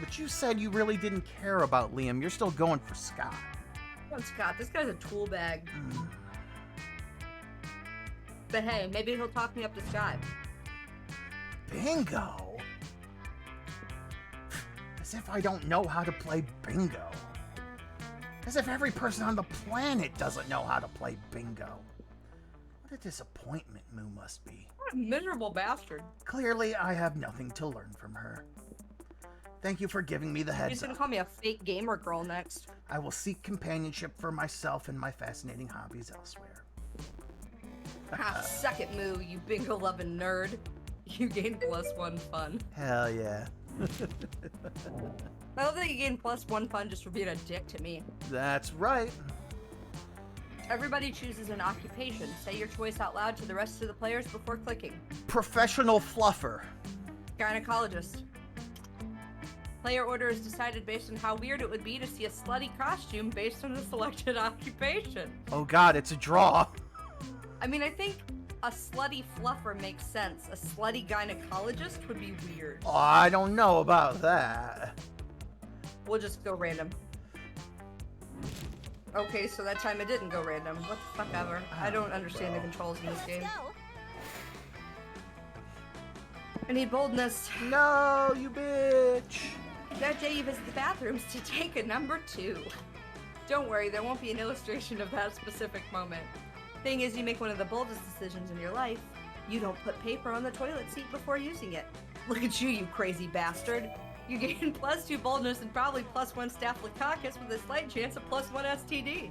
But you said you really didn't care about Liam. You're still going for Scott. Come on, Scott, this guy's a tool bag. But hey, maybe he'll talk me up to Scott. Bingo? As if I don't know how to play bingo. As if every person on the planet doesn't know how to play bingo. What a disappointment Moo must be. What a miserable bastard. Clearly, I have nothing to learn from her. Thank you for giving me the He's heads gonna up. call me a fake gamer girl next. I will seek companionship for myself and my fascinating hobbies elsewhere. Ah, suck it, Moo, you bingo-loving nerd. You gain +1 fun. Hell yeah. I love that you gain +1 fun just for being a dick to me. That's right. Everybody chooses an occupation. Say your choice out loud to the rest of the players before clicking. Professional fluffer. Gynecologist. Player order is decided based on how weird it would be to see a slutty costume based on a selected occupation. Oh god, it's a draw. I mean, I think a slutty fluffer makes sense. A slutty gynecologist would be weird. Oh, I don't know about that. We'll just go random. Okay, so that time it didn't go random. What the fuck ever. I don't understand the controls in this game. Go. I need boldness. No, you bitch. That day you visit the bathrooms to take a number 2. Don't worry, there won't be an illustration of that specific moment. Thing is, you make one of the boldest decisions in your life. You don't put paper on the toilet seat before using it. Look at you, you crazy bastard. You gain +2 boldness and probably +1 staphylococcus with a slight chance of +1 STD.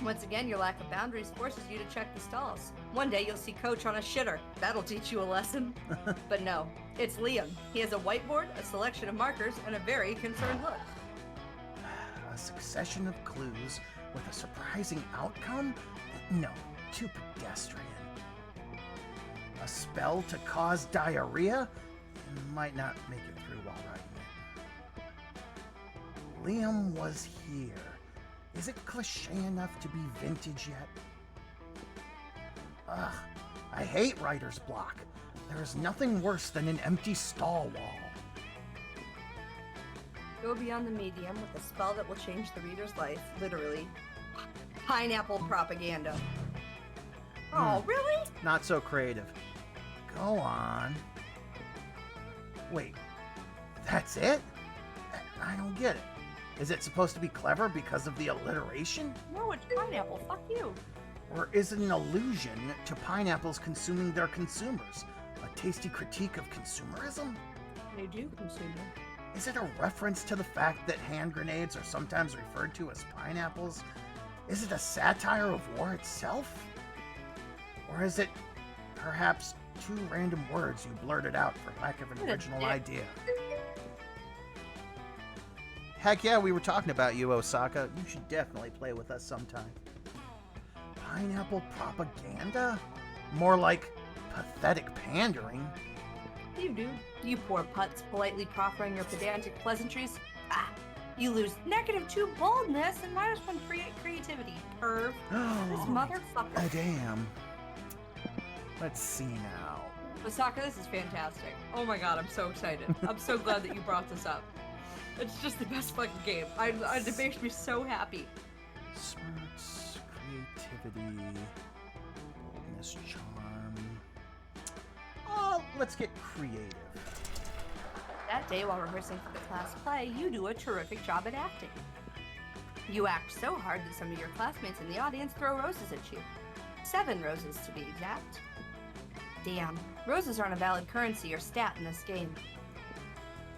Once again, your lack of boundaries forces you to check the stalls. One day you'll see Coach on a shitter. That'll teach you a lesson. But no, it's Liam. He has a whiteboard, a selection of markers, and a very concerned look. A succession of clues with a surprising outcome? No, too pedestrian. A spell to cause diarrhea? Might not make it through while writing Liam was here. Is it cliche enough to be vintage yet? Ugh, I hate writer's block. There is nothing worse than an empty stall wall. Go beyond the medium with a spell that will change the reader's life, literally. Pineapple propaganda. Oh, really? Not so creative. Go on. Wait, that's it? I don't get it. Is it supposed to be clever because of the alliteration? No, it's pineapple. Fuck you. Or is it an allusion to pineapples consuming their consumers? A tasty critique of consumerism? They do consume them. Is it a reference to the fact that hand grenades are sometimes referred to as pineapples? Is it a satire of war itself? Or is it perhaps two random words you blurted out for lack of an original idea? Heck yeah, we were talking about you, Osaka. You should definitely play with us sometime. Pineapple propaganda? More like pathetic pandering. You do. You poor putz, politely proffering your pedantic pleasantries. Ah, you lose -2 boldness and -1 creativity, perv. This motherfucker. Damn. Let's see now. Osaka, this is fantastic. Oh my god, I'm so excited. I'm so glad that you brought this up. It's just the best fucking game. It makes me so happy. Smarts, creativity, boldness, charm. Let's get creative. That day while rehearsing for the class play, you do a terrific job at acting. You act so hard that some of your classmates in the audience throw roses at you. 7 roses to be exact. Damn, roses aren't a valid currency or stat in this game.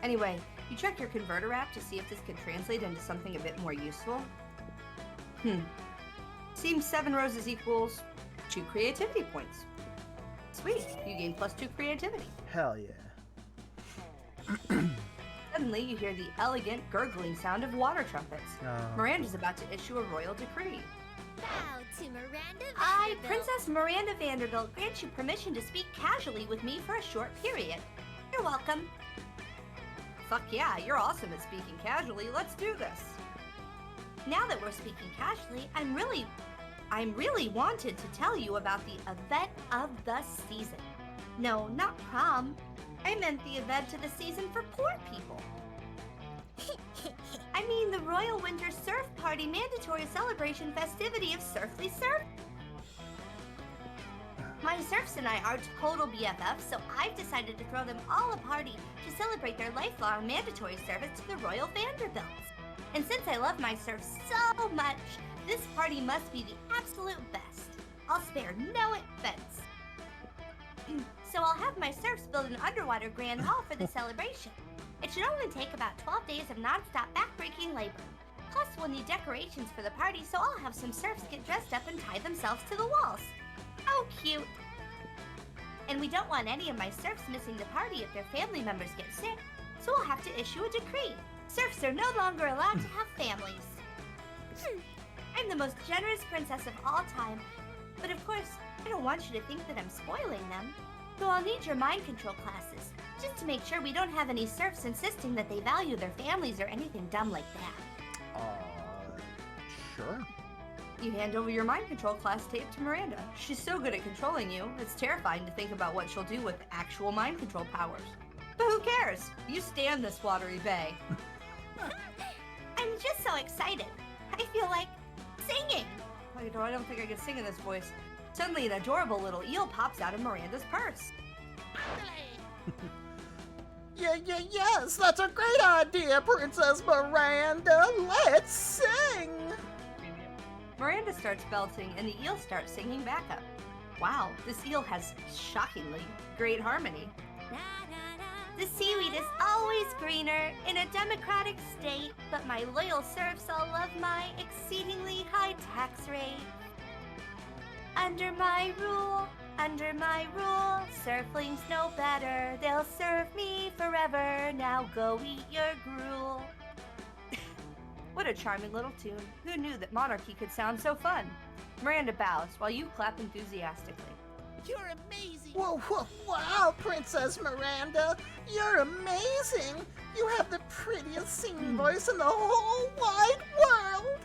Anyway, you check your converter app to see if this can translate into something a bit more useful. Seems 7 roses equals 2 creativity points. Sweet, you gain +2 creativity. Hell yeah. Suddenly, you hear the elegant, gurgling sound of water trumpets. Miranda's about to issue a royal decree. Bow to Miranda I, Vanderbilt. Princess Miranda Vanderbilt, grant you permission to speak casually with me for a short period. You're welcome. Fuck yeah, you're awesome at speaking casually. Let's do this. Now that we're speaking casually, I'm really wanted to tell you about the event of the season. No, not prom. I meant the event of the season for poor people. I mean the Royal Winter Surf Party mandatory celebration festivity of Surfly Surf. My serfs and I are total BFFs, so I've decided to throw them all a party to celebrate their lifelong mandatory service to the Royal Vanderbilts. And since I love my serfs so much, this party must be the absolute best. I'll spare no expense. So I'll have my serfs build an underwater grand hall for the celebration. It should only take about 12 days of non-stop backbreaking labor. Plus, we'll need decorations for the party, so I'll have some serfs get dressed up and tie themselves to the walls. How cute! And we don't want any of my serfs missing the party if their family members get sick, so we'll have to issue a decree. Serfs are no longer allowed to have families. I'm the most generous princess of all time, but of course, I don't want you to think that I'm spoiling them. So I'll need your mind control classes, just to make sure we don't have any serfs insisting that they value their families or anything dumb like that. Sure. You hand over your mind control class tape to Miranda. She's so good at controlling you, it's terrifying to think about what she'll do with actual mind control powers. But who cares? You stand this watery bay. I'm just so excited. I feel like singing. I don't think I can sing in this voice. Suddenly, an adorable little eel pops out of Miranda's purse. Yes, that's a great idea, Princess Miranda. Let's sing. Miranda starts belting, and the eel starts singing back up. Wow, this eel has shockingly great harmony. The seaweed is always greener in a democratic state, but my loyal serfs all love my exceedingly high tax rate. Under my rule, surflings know better. They'll serve me forever. Now go eat your gruel. What a charming little tune. Who knew that monarchy could sound so fun? Miranda bows while you clap enthusiastically. You're amazing. Whoa, whoa, wow, Princess Miranda. You're amazing. You have the prettiest singing voice in the whole wide world.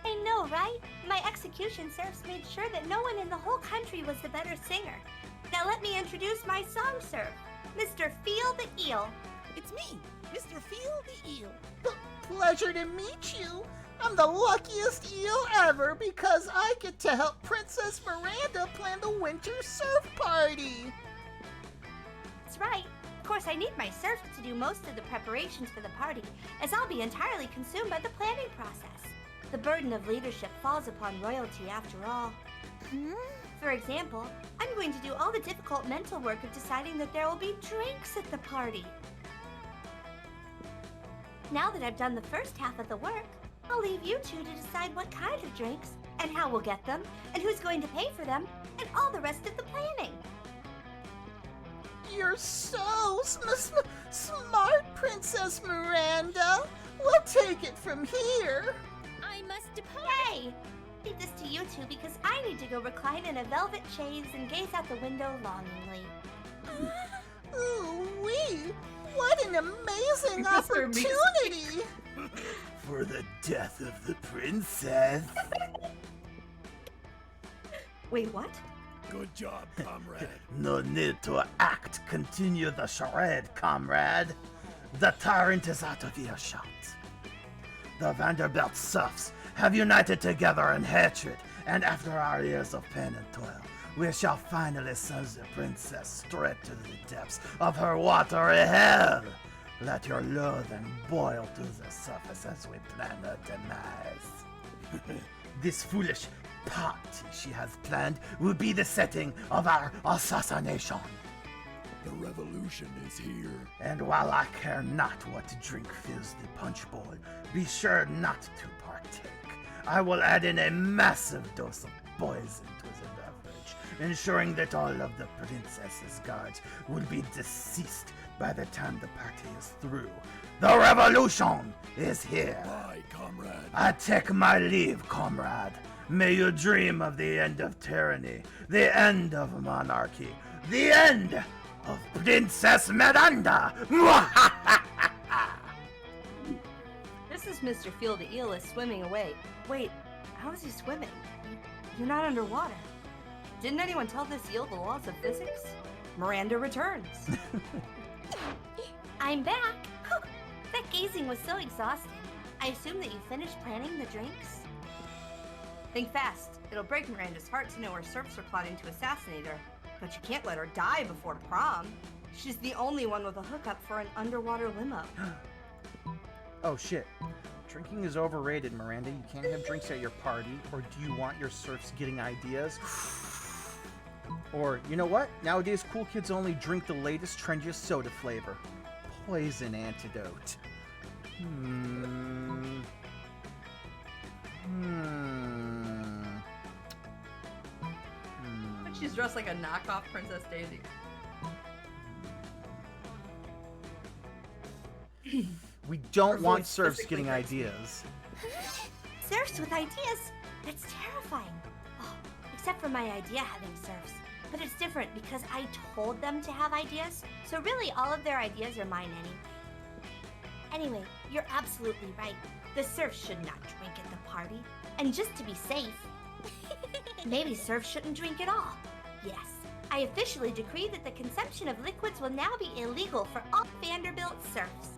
I know, right? My execution serfs made sure that no one in the whole country was the better singer. Now let me introduce my song serf, Mr. Feel the Eel. It's me, Mr. Feel the Eel. Pleasure to meet you. I'm the luckiest eel ever because I get to help Princess Miranda plan the winter surf party. That's right. Of course, I need my serfs to do most of the preparations for the party, as I'll be entirely consumed by the planning process. The burden of leadership falls upon royalty after all. For example, I'm going to do all the difficult mental work of deciding that there will be drinks at the party. Now that I've done the first half of the work, I'll leave you two to decide what kind of drinks, and how we'll get them, and who's going to pay for them, and all the rest of the planning. You're so smart, Princess Miranda. We'll take it from here. I must depart. Yay! I leave this to you two because I need to go recline in a velvet chaise and gaze out the window longingly. Ooh-wee! What an amazing Mr. Meeks. opportunity! For the death of the princess. Wait, what? Good job, comrade. No need to act. Continue the charade, comrade. The tyrant is out of earshot. The Vanderbilt serfs have united together in hatred, and after our years of pain and toil, we shall finally send the princess straight to the depths of her watery hell. Let your loathing boil to the surface as we plan her demise. This foolish party she has planned will be the setting of our assassination. The revolution is here. And while I care not what drink fills the punch bowl, be sure not to partake. I will add in a massive dose of poison to the beverage, ensuring that all of the princess's guards will be deceased by the time the party is through. The revolution is here. Bye, comrade. I take my leave, comrade. May you dream of the end of tyranny, the end of monarchy, the end of Princess Miranda. This is Mr. Field the Eel is swimming away. Wait, how is he swimming? You're not underwater. Didn't anyone tell this eel the laws of physics? Miranda returns. I'm back! That gazing was so exhausting. I assume that you finished planning the drinks? Think fast. It'll break Miranda's heart to know her serfs are plotting to assassinate her. But you can't let her die before prom. She's the only one with a hookup for an underwater limo. Oh shit. Drinking is overrated, Miranda. You can't have drinks at your party. Or do you want your serfs getting ideas? Or, you know what? Nowadays, cool kids only drink the latest, trendiest soda flavor. Poison antidote. She's dressed like a knockoff Princess Daisy. We don't Her want voice serfs physically getting hurts me. ideas. Serfs with ideas? That's terrifying. Oh, except for my idea having serfs. But it's different because I told them to have ideas, so really all of their ideas are mine anyway, you're absolutely right. The serfs should not drink at the party. And just to be safe, maybe serfs shouldn't drink at all. Yes, I officially decree that the consumption of liquids will now be illegal for all Vanderbilt serfs.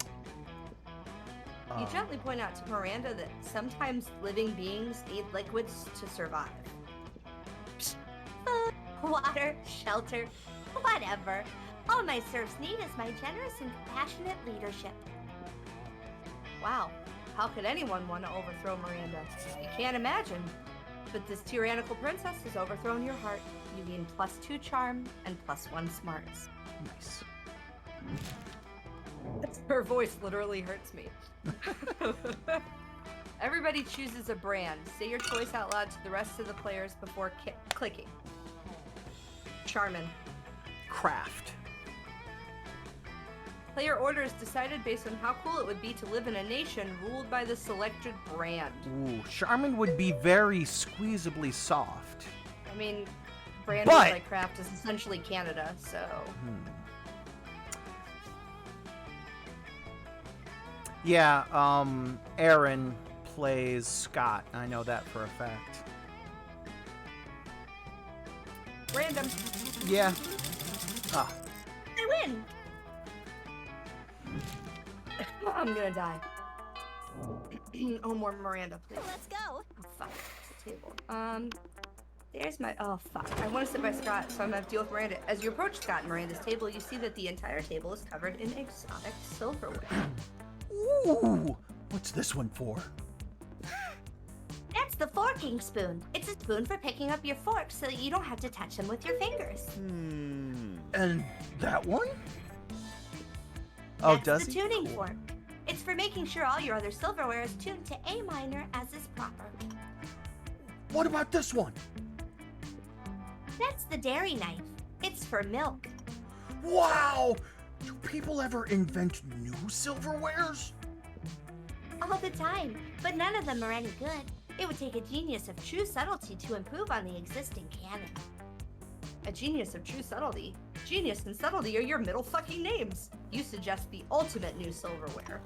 You gently point out to Miranda that sometimes living beings need liquids to survive. Food, water, shelter, whatever. All my serfs need is my generous and compassionate leadership. Wow, how could anyone want to overthrow Miranda? You can't imagine. But this tyrannical princess has overthrown your heart. You gain +2 charm and +1 smarts. Nice. Her voice literally hurts me. Everybody chooses a brand. Say your choice out loud to the rest of the players before clicking. Charmin. Craft. Player order is decided based on how cool it would be to live in a nation ruled by the selected brand. Ooh, Charmin would be very squeezably soft. I mean, Brandy But- by Kraft is essentially Canada, so... Yeah, Aaron plays Scott. I know that for a fact. Random. Yeah. Ah. I win. I'm gonna die. Oh, more Miranda, please. Let's go. Oh, fuck. Table. There's my... Oh, fuck. I want to sit by Scott, so I'm gonna have to deal with Miranda. As you approach Scott and Miranda's table, you see that the entire table is covered in exotic silverware. Ooh, what's this one for? That's the forking spoon. It's a spoon for picking up your forks so that you don't have to touch them with your fingers. And that one? Oh, That's does the he? tuning fork. It's for making sure all your other silverware is tuned to A minor as is proper. What about this one? That's the dairy knife. It's for milk. Wow! Do people ever invent new silverwares? All the time, but none of them are any good. It would take a genius of true subtlety to improve on the existing canon. A genius of true subtlety. Genius and subtlety are your middle fucking names. You suggest the ultimate new silverware.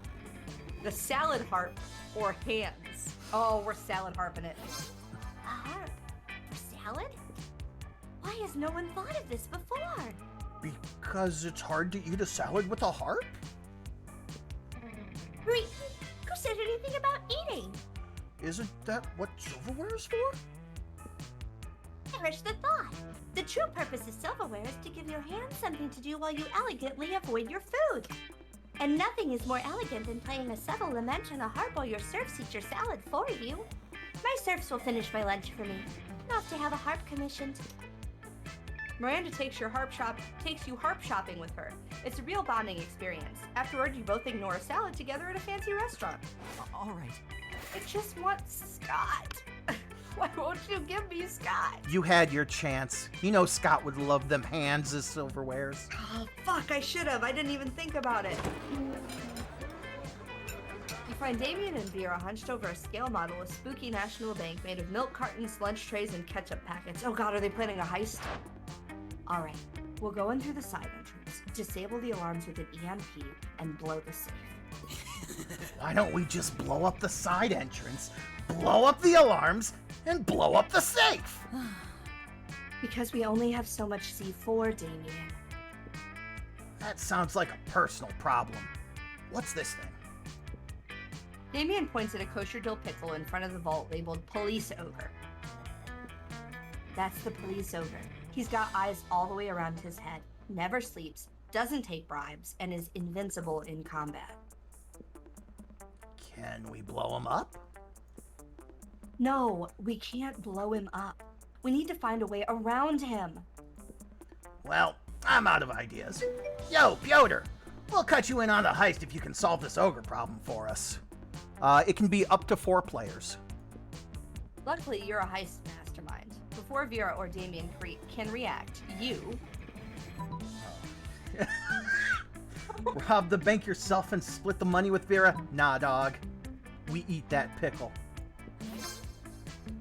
The salad harp or hands. Oh, we're salad harping it. A harp? For salad? Why has no one thought of this before? Because it's hard to eat a salad with a harp? Wait, who said anything about eating? Isn't that what silverware is for? Perish the thought. The true purpose of silverware is to give your hands something to do while you elegantly avoid your food. And nothing is more elegant than playing a subtle lament on a harp while your serfs eat your salad for you. My serfs will finish my lunch for me. Not to have a harp commissioned. Miranda takes you harp shopping with her. It's a real bonding experience. Afterward, you both ignore a salad together at a fancy restaurant. All right. I just want Scott. Why won't you give me Scott? You had your chance. You know Scott would love them hands as silverwares. Oh, fuck, I should have. I didn't even think about it. You find Damien and Vera hunched over a scale model of Spooky National Bank made of milk cartons, lunch trays, and ketchup packets. Oh god, are they planning a heist? All right, we'll go in through the side entrance, disable the alarms with an EMP, and blow the safe. Why don't we just blow up the side entrance, blow up the alarms, and blow up the safe? Because we only have so much C4, Damien. That sounds like a personal problem. What's this thing? Damien points at a kosher dill pickle in front of the vault labeled Police Ogre. That's the Police Ogre. He's got eyes all the way around his head, never sleeps, doesn't take bribes, and is invincible in combat. Can we blow him up? No, we can't blow him up. We need to find a way around him. Well, I'm out of ideas. Yo, Piotr, we'll cut you in on the heist if you can solve this ogre problem for us. It can be up to 4 players. Luckily, you're a heist mastermind. Before Vera or Damien can react, you... Rob the bank yourself and split the money with Vera? Nah, dog. We eat that pickle.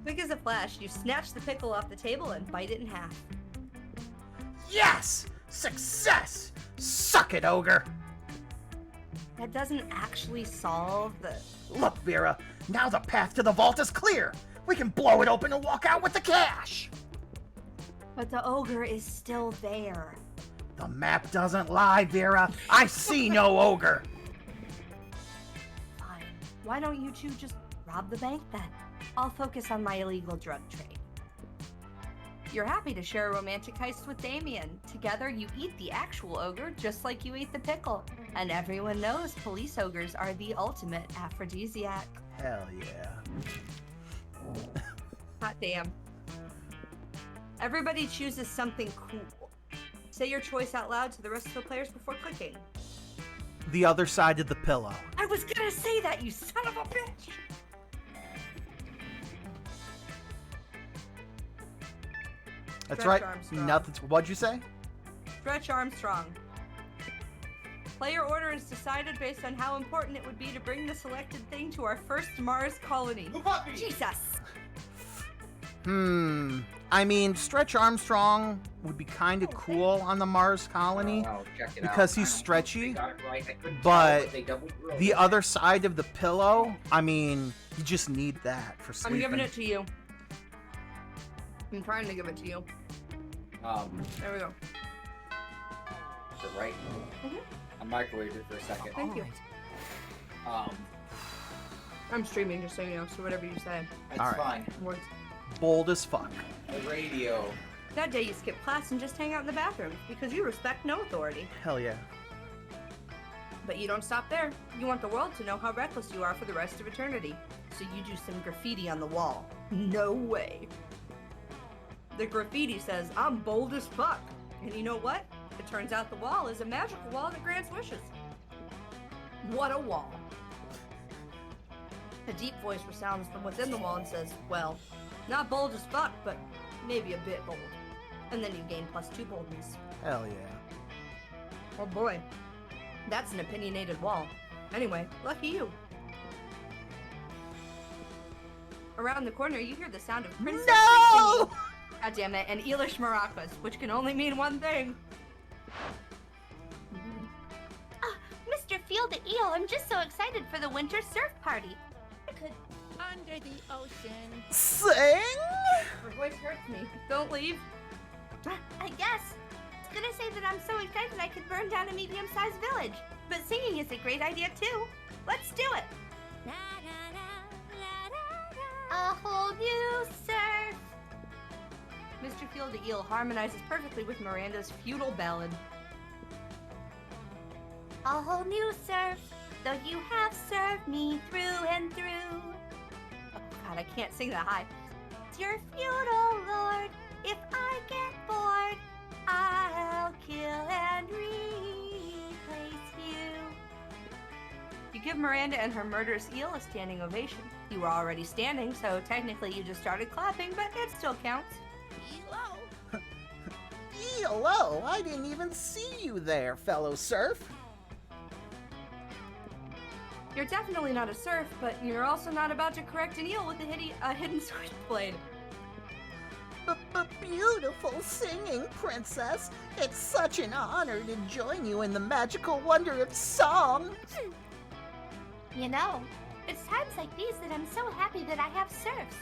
Quick as a flash, you snatch the pickle off the table and bite it in half. Yes! Success! Suck it, ogre! That doesn't actually solve the... Look, Vera, now the path to the vault is clear. We can blow it open and walk out with the cash. But the ogre is still there. The map doesn't lie, Vera. I see no ogre. Fine. Why don't you two just rob the bank then? I'll focus on my illegal drug trade. You're happy to share a romantic heist with Damien. Together, you eat the actual ogre just like you ate the pickle. And everyone knows police ogres are the ultimate aphrodisiac. Hell yeah. Hot damn. Everybody chooses something cool. Say your choice out loud to the rest of the players before clicking. The other side of the pillow. I was gonna say that, you son of a bitch! That's Stretch right. Armstrong. Nothing. What'd you say? Stretch Armstrong. Player order is decided based on how important it would be to bring the selected thing to our first Mars colony. Jesus! I mean, Stretch Armstrong would be kind of cool on the Mars colony because he's stretchy, but the other side of the pillow, I mean, you just need that for sleeping. I'm giving it to you. I'm trying to give it to you. There we go. Is it right? I microwaved it for a second. Thank you. I'm streaming, just so you know, so whatever you say. That's All right. fine. Words. Bold as fuck. The radio. That day you skip class and just hang out in the bathroom because you respect no authority. Hell yeah. But you don't stop there. You want the world to know how reckless you are for the rest of eternity. So you do some graffiti on the wall. No way. The graffiti says, I'm bold as fuck. And you know what? It turns out the wall is a magical wall that grants wishes. What a wall. A deep voice resounds from within the wall and says, well, not bold as fuck, but maybe a bit bold. And then you gain +2 boldness. Hell yeah. Oh boy. That's an opinionated wall. Anyway, lucky you. Around the corner, you hear the sound of Princess No! God damn it, and Eelish maracas, which can only mean one thing. Mr. Field the Eel, I'm just so excited for the winter surf party. I could. Under the ocean. Sing? Her voice hurts me. Don't leave. I guess. I was gonna say that I'm so excited I could burn down a medium-sized village. But singing is a great idea too. Let's do it. A whole new surf. Mr. Field the Eel harmonizes perfectly with Miranda's feudal ballad. A whole new surf, though you have served me through and through. Oh god, I can't sing that high. It's your feudal lord. If I get bored, I'll kill and replace you. You give Miranda and her murderous eel a standing ovation. You were already standing, so technically you just started clapping, but it still counts. Elo. ELO, I didn't even see you there, fellow surf. You're definitely not a surf, but you're also not about to correct an eel with a hidden switchblade. Beautiful singing, princess. It's such an honor to join you in the magical wonder of song. You know, it's times like these that I'm so happy that I have surfs.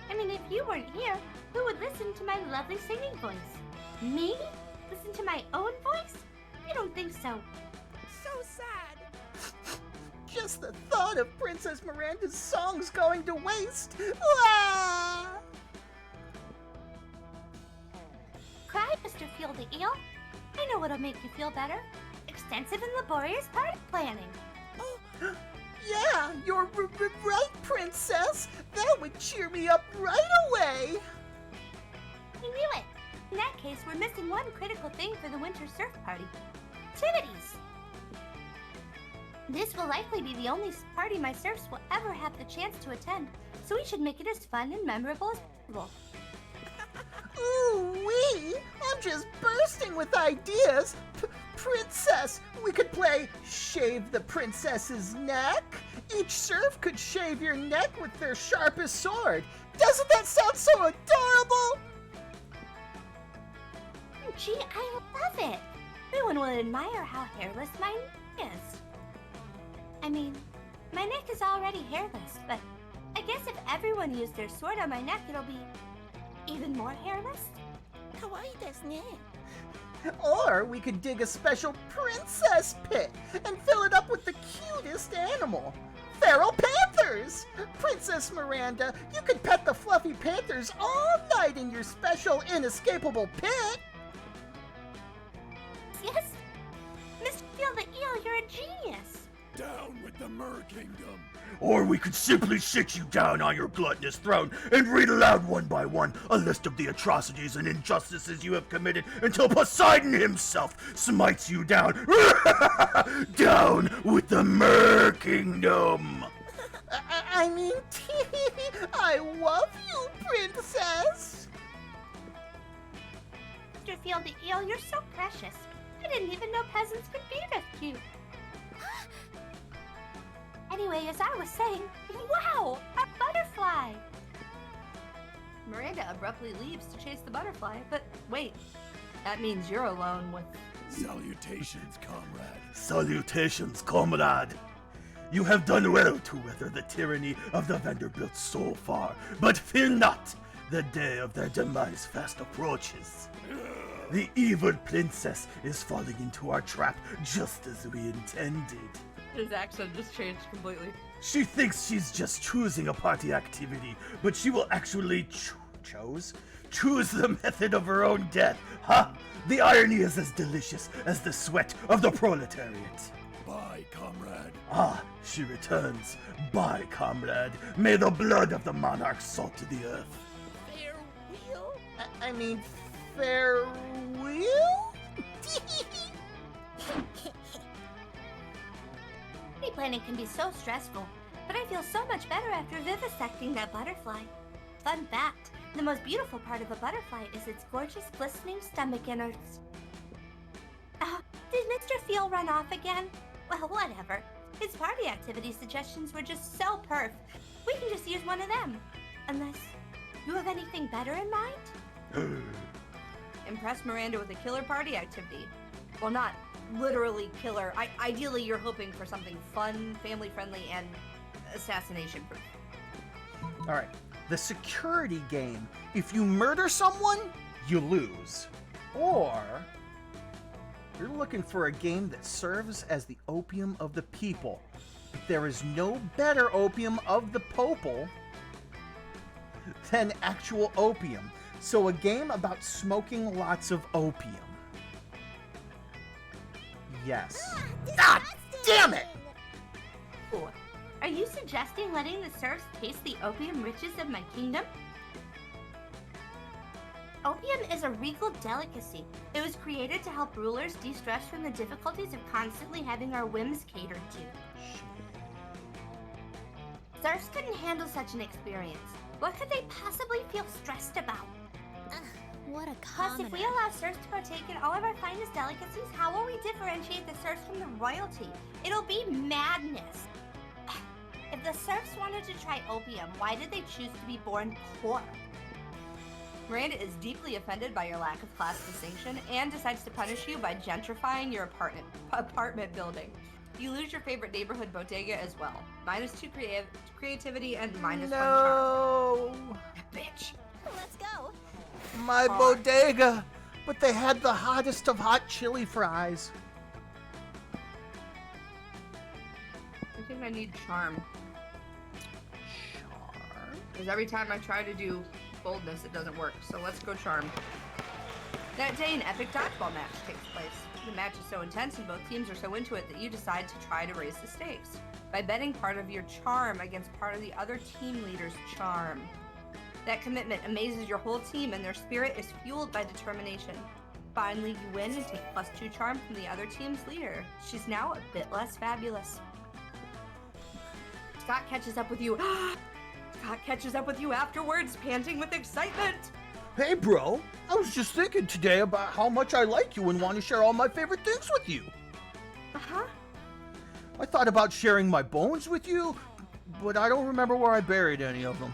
I mean, if you weren't here, who would listen to my lovely singing voice? Me? Listen to my own voice? I don't think so. So sad. Just the thought of Princess Miranda's songs going to waste. Ah! Cry, Mr. Field the Eel. I know what'll make you feel better. Extensive and laborious party planning. Yeah, you're right, princess. That would cheer me up right away. I knew it. In that case, we're missing one critical thing for the winter surf party. Activities. This will likely be the only party my surfs will ever have the chance to attend, so we should make it as fun and memorable as possible. Ooh-wee! I'm just bursting with ideas. Princess, we could play Shave the Princess's Neck. Each surf could shave your neck with their sharpest sword. Doesn't that sound so adorable? Gee, I love it. Everyone will admire how hairless my neck is. I mean, my neck is already hairless, but I guess if everyone used their sword on my neck, it'll be even more hairless. Kawaii desu ne. Or we could dig a special princess pit and fill it up with the cutest animal. Feral panthers! Princess Miranda, you could pet the fluffy panthers all night in your special inescapable pit. Yes? Mr. Field the Eel, you're a genius. Down with the Mer Kingdom. Or we could simply sit you down on your gluttonous throne and read aloud one by one a list of the atrocities and injustices you have committed until Poseidon himself smites you down. Down with the Mer Kingdom. I mean, I love you, princess. Mr. Field the Eel, you're so precious. I didn't even know peasants could be this cute. Anyway, as I was saying, wow, a butterfly! Miranda abruptly leaves to chase the butterfly, but wait, that means you're alone with... Salutations, comrade. Salutations, comrade. You have done well to weather the tyranny of the Vanderbilts so far, but fear not, the day of their demise fast approaches. The evil princess is falling into our trap just as we intended. His accent just changed completely. She thinks she's just choosing a party activity, but she will actually choose the method of her own death. Ha! The irony is as delicious as the sweat of the proletariat. Bye, comrade. Ah, she returns. Bye, comrade. May the blood of the monarch salt to the earth. Farewell? I mean, farewell? Party planning can be so stressful, but I feel so much better after vivisecting that butterfly. Fun fact, the most beautiful part of a butterfly is its gorgeous glistening stomach innards. Did Mr. Feel run off again? Well, whatever. His party activity suggestions were just so perf. We can just use one of them. Unless you have anything better in mind? Impress Miranda with a killer party activity. Well, not literally killer. Ideally, you're hoping for something fun, family-friendly, and assassination-proof. All right. The security game. If you murder someone, you lose. Or you're looking for a game that serves as the opium of the people. But there is no better opium of the popal than actual opium. So a game about smoking lots of opium. Yes. Ah, damn it! Are you suggesting letting the serfs taste the opium riches of my kingdom? Opium is a regal delicacy. It was created to help rulers de-stress from the difficulties of constantly having our whims catered to. Serfs couldn't handle such an experience. What could they possibly feel stressed about? What a Plus, if we allow serfs to partake in all of our finest delicacies, how will we differentiate the serfs from the royalty? It'll be madness. If the serfs wanted to try opium, why did they choose to be born poor? Miranda is deeply offended by your lack of class distinction and decides to punish you by gentrifying your apartment building. You lose your favorite neighborhood bodega as well. -2 creativity and -1 charm. No! Bitch. Let's go. My bodega! But they had the hottest of hot chili fries. I think I need charm. Charm? Because every time I try to do boldness, it doesn't work. So let's go charm. That day, an epic dodgeball match takes place. The match is so intense and both teams are so into it that you decide to try to raise the stakes by betting part of your charm against part of the other team leader's charm. That commitment amazes your whole team and their spirit is fueled by determination. Finally, you win and take +2 charm from the other team's leader. She's now a bit less fabulous. Scott catches up with you. Scott catches up with you afterwards, panting with excitement. Hey, bro. I was just thinking today about how much I like you and want to share all my favorite things with you. Uh-huh. I thought about sharing my bones with you, but I don't remember where I buried any of them.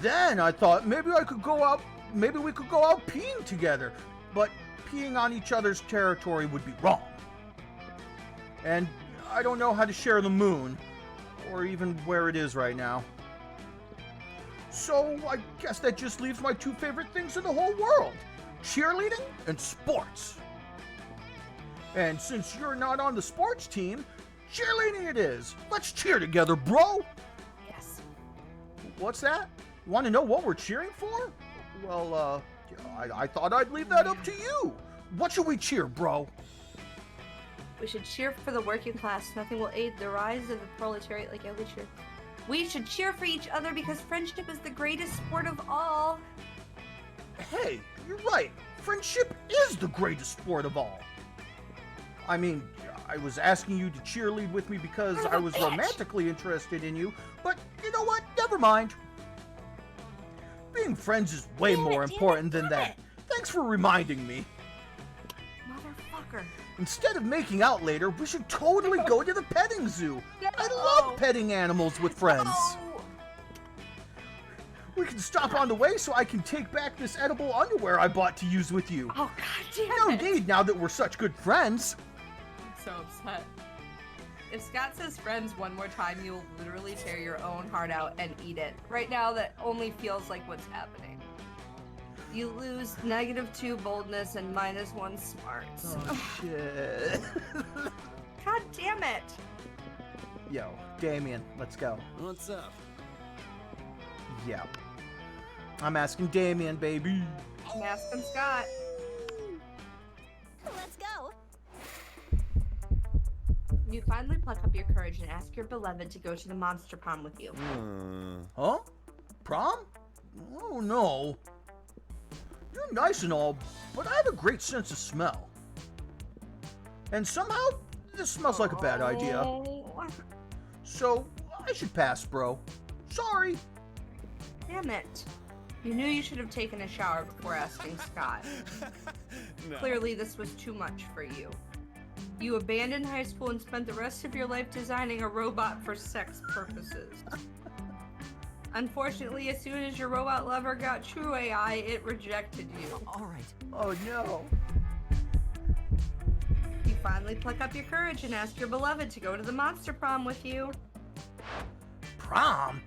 Then I thought maybe we could go out peeing together, but peeing on each other's territory would be wrong. And I don't know how to share the moon, or even where it is right now. So I guess that just leaves my 2 favorite things in the whole world, cheerleading and sports. And since you're not on the sports team, cheerleading it is. Let's cheer together, bro. Yes. What's that? Want to know what we're cheering for? Well, I thought I'd leave that up to you. What should we cheer, bro? We should cheer for the working class. Nothing will aid the rise of the proletariat like every cheer. We should cheer for each other because friendship is the greatest sport of all. Hey, you're right. Friendship is the greatest sport of all. I mean, I was asking you to cheerlead with me because I was romantically interested in you, but you know what? Never mind. Being friends is way more important than that. Thanks for reminding me. Motherfucker. Instead of making out later, we should totally go to the petting zoo. I love petting animals with friends. Oh. we can stop on the way so I can take back this edible underwear I bought to use with you. Oh, god damn No it. need, now that we're such good friends. I'm so upset. If Scott says friends one more time, you'll literally tear your own heart out and eat it. Right now, that only feels like what's happening. You lose -2 boldness and -1 smarts. Oh, shit. God damn it. Yo, Damien, let's go. What's up? Yep. I'm asking Damien, baby. I'm asking Scott. Let's go. You finally pluck up your courage and ask your beloved to go to the monster prom with you. Huh? Prom? Oh, no. You're nice and all, but I have a great sense of smell. And somehow, this smells like a bad idea. Oh, So, I should pass, bro. Sorry. damn it. You knew you should have taken a shower before asking Scott. No. Clearly, this was too much for you. You abandoned high school and spent the rest of your life designing a robot for sex purposes. Unfortunately, as soon as your robot lover got true AI, it rejected you. All right. Oh, no. You finally pluck up your courage and ask your beloved to go to the monster prom with you. Prom?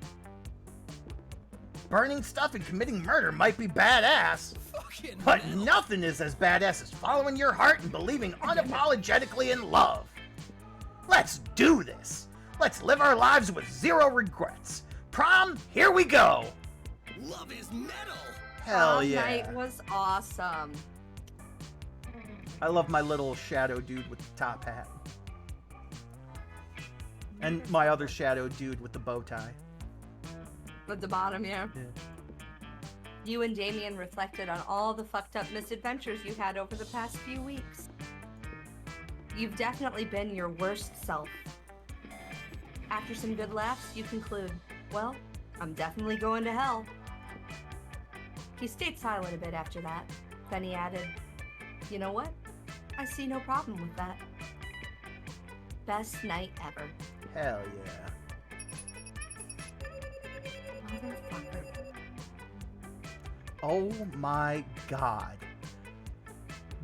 Burning stuff and committing murder might be badass, Fucking but metal. nothing is as badass as following your heart and believing unapologetically in love. Let's do this. Let's live our lives with zero regrets. Prom, here we go. Love is metal. Hell Prom yeah. night was awesome. I love my little shadow dude with the top hat. And my other shadow dude with the bow tie. At the bottom, yeah. Yeah. You and Damien reflected on all the fucked up misadventures you had over the past few weeks. You've definitely been your worst self. After some good laughs, you conclude, well, I'm definitely going to hell. He stayed silent a bit after that. Then he added, you know what? I see no problem with that. Best night ever. Hell yeah. Motherfucker. Oh my god.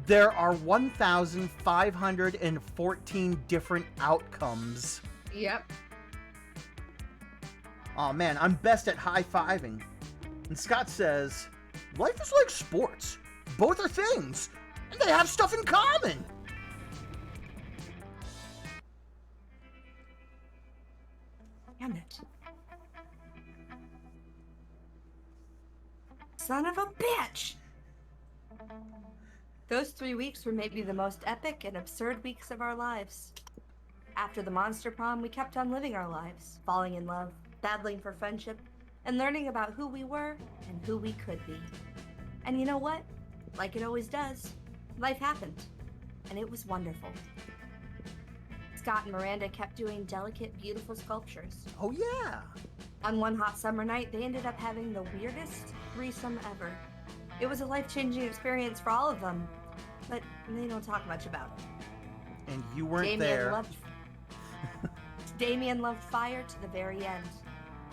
There are 1,514 different outcomes. Yep. Aw man, I'm best at high-fiving. And Scott says, life is like sports. Both are things, and they have stuff in common. Damn it. Son of a bitch! Those 3 weeks were maybe the most epic and absurd weeks of our lives. After the monster prom, we kept on living our lives, falling in love, battling for friendship, and learning about who we were and who we could be. And you know what? Like it always does, life happened, and it was wonderful. Scott and Miranda kept doing delicate, beautiful sculptures. Oh yeah. On one hot summer night, they ended up having the weirdest threesome ever. It was a life-changing experience for all of them, but they don't talk much about it. And you weren't Damien there. loved Damien loved fire to the very end.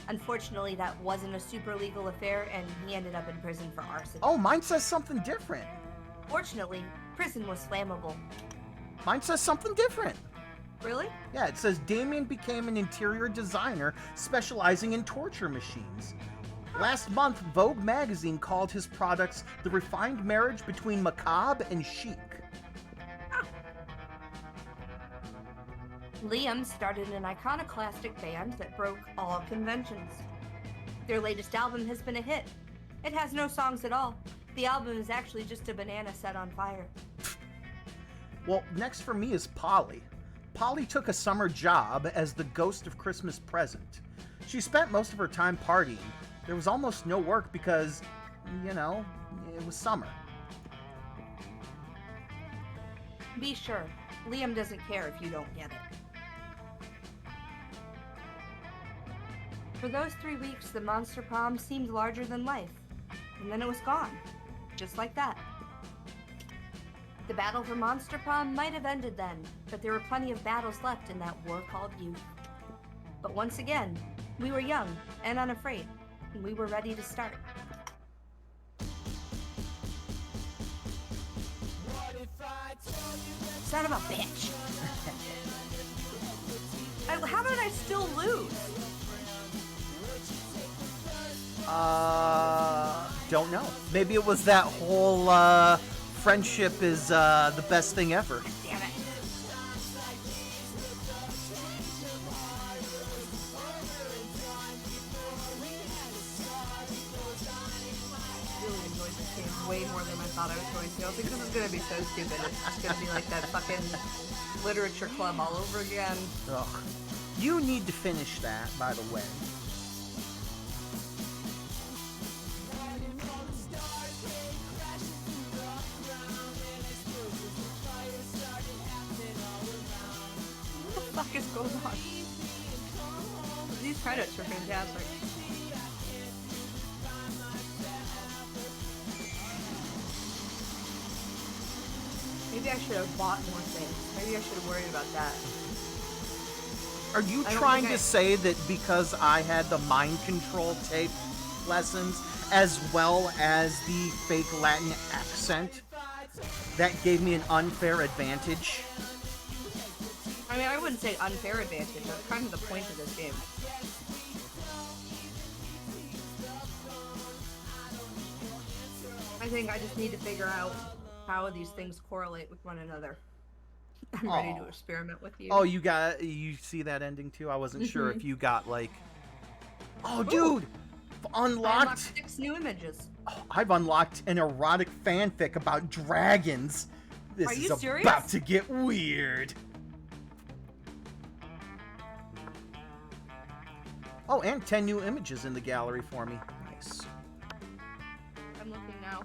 Unfortunately, that wasn't a super legal affair, and he ended up in prison for arson. Oh, mine says something different. Fortunately, prison was flammable. Mine says something different. Really? Yeah, it says Damien became an interior designer specializing in torture machines. Last month, Vogue magazine called his products the refined marriage between macabre and chic. Liam started an iconoclastic band that broke all conventions. Their latest album has been a hit. It has no songs at all. The album is actually just a banana set on fire. Well, next for me is Polly. Polly took a summer job as the ghost of Christmas present. She spent most of her time partying. There was almost no work because, you know, it was summer. Be sure, Liam doesn't care if you don't get it. For those 3 weeks, the monster prom seemed larger than life, and then it was gone, just like that. The battle for monster prom might have ended then, but there were plenty of battles left in that war called youth. But once again, we were young and unafraid, and we were ready to start. Son of a bitch! How did I still lose? Don't know. Maybe it was that whole friendship is the best thing ever. Damn it. I really enjoyed this game way more than I thought I was going to. I was like, this is going to be so stupid. It's just going to be like that fucking literature club all over again. Ugh. You need to finish that, by the way. What the fuck is going on? These credits are fantastic. Maybe I should have bought more things. Maybe I should have worried about that. Are you I don't trying think to say that because I had the mind control tape lessons as well as the fake Latin accent, that gave me an unfair advantage? I mean, I wouldn't say unfair advantage. That's kind of the point of this game. I think I just need to figure out how these things correlate with one another. I'm ready to experiment with you. Oh, you see that ending too? I wasn't sure if you got like... Oh, dude! I Unlocked... unlocked 6 new images. Oh, I've unlocked an erotic fanfic about dragons. This Are is you serious? about to get weird. Oh, and 10 new images in the gallery for me. Nice. I'm looking now.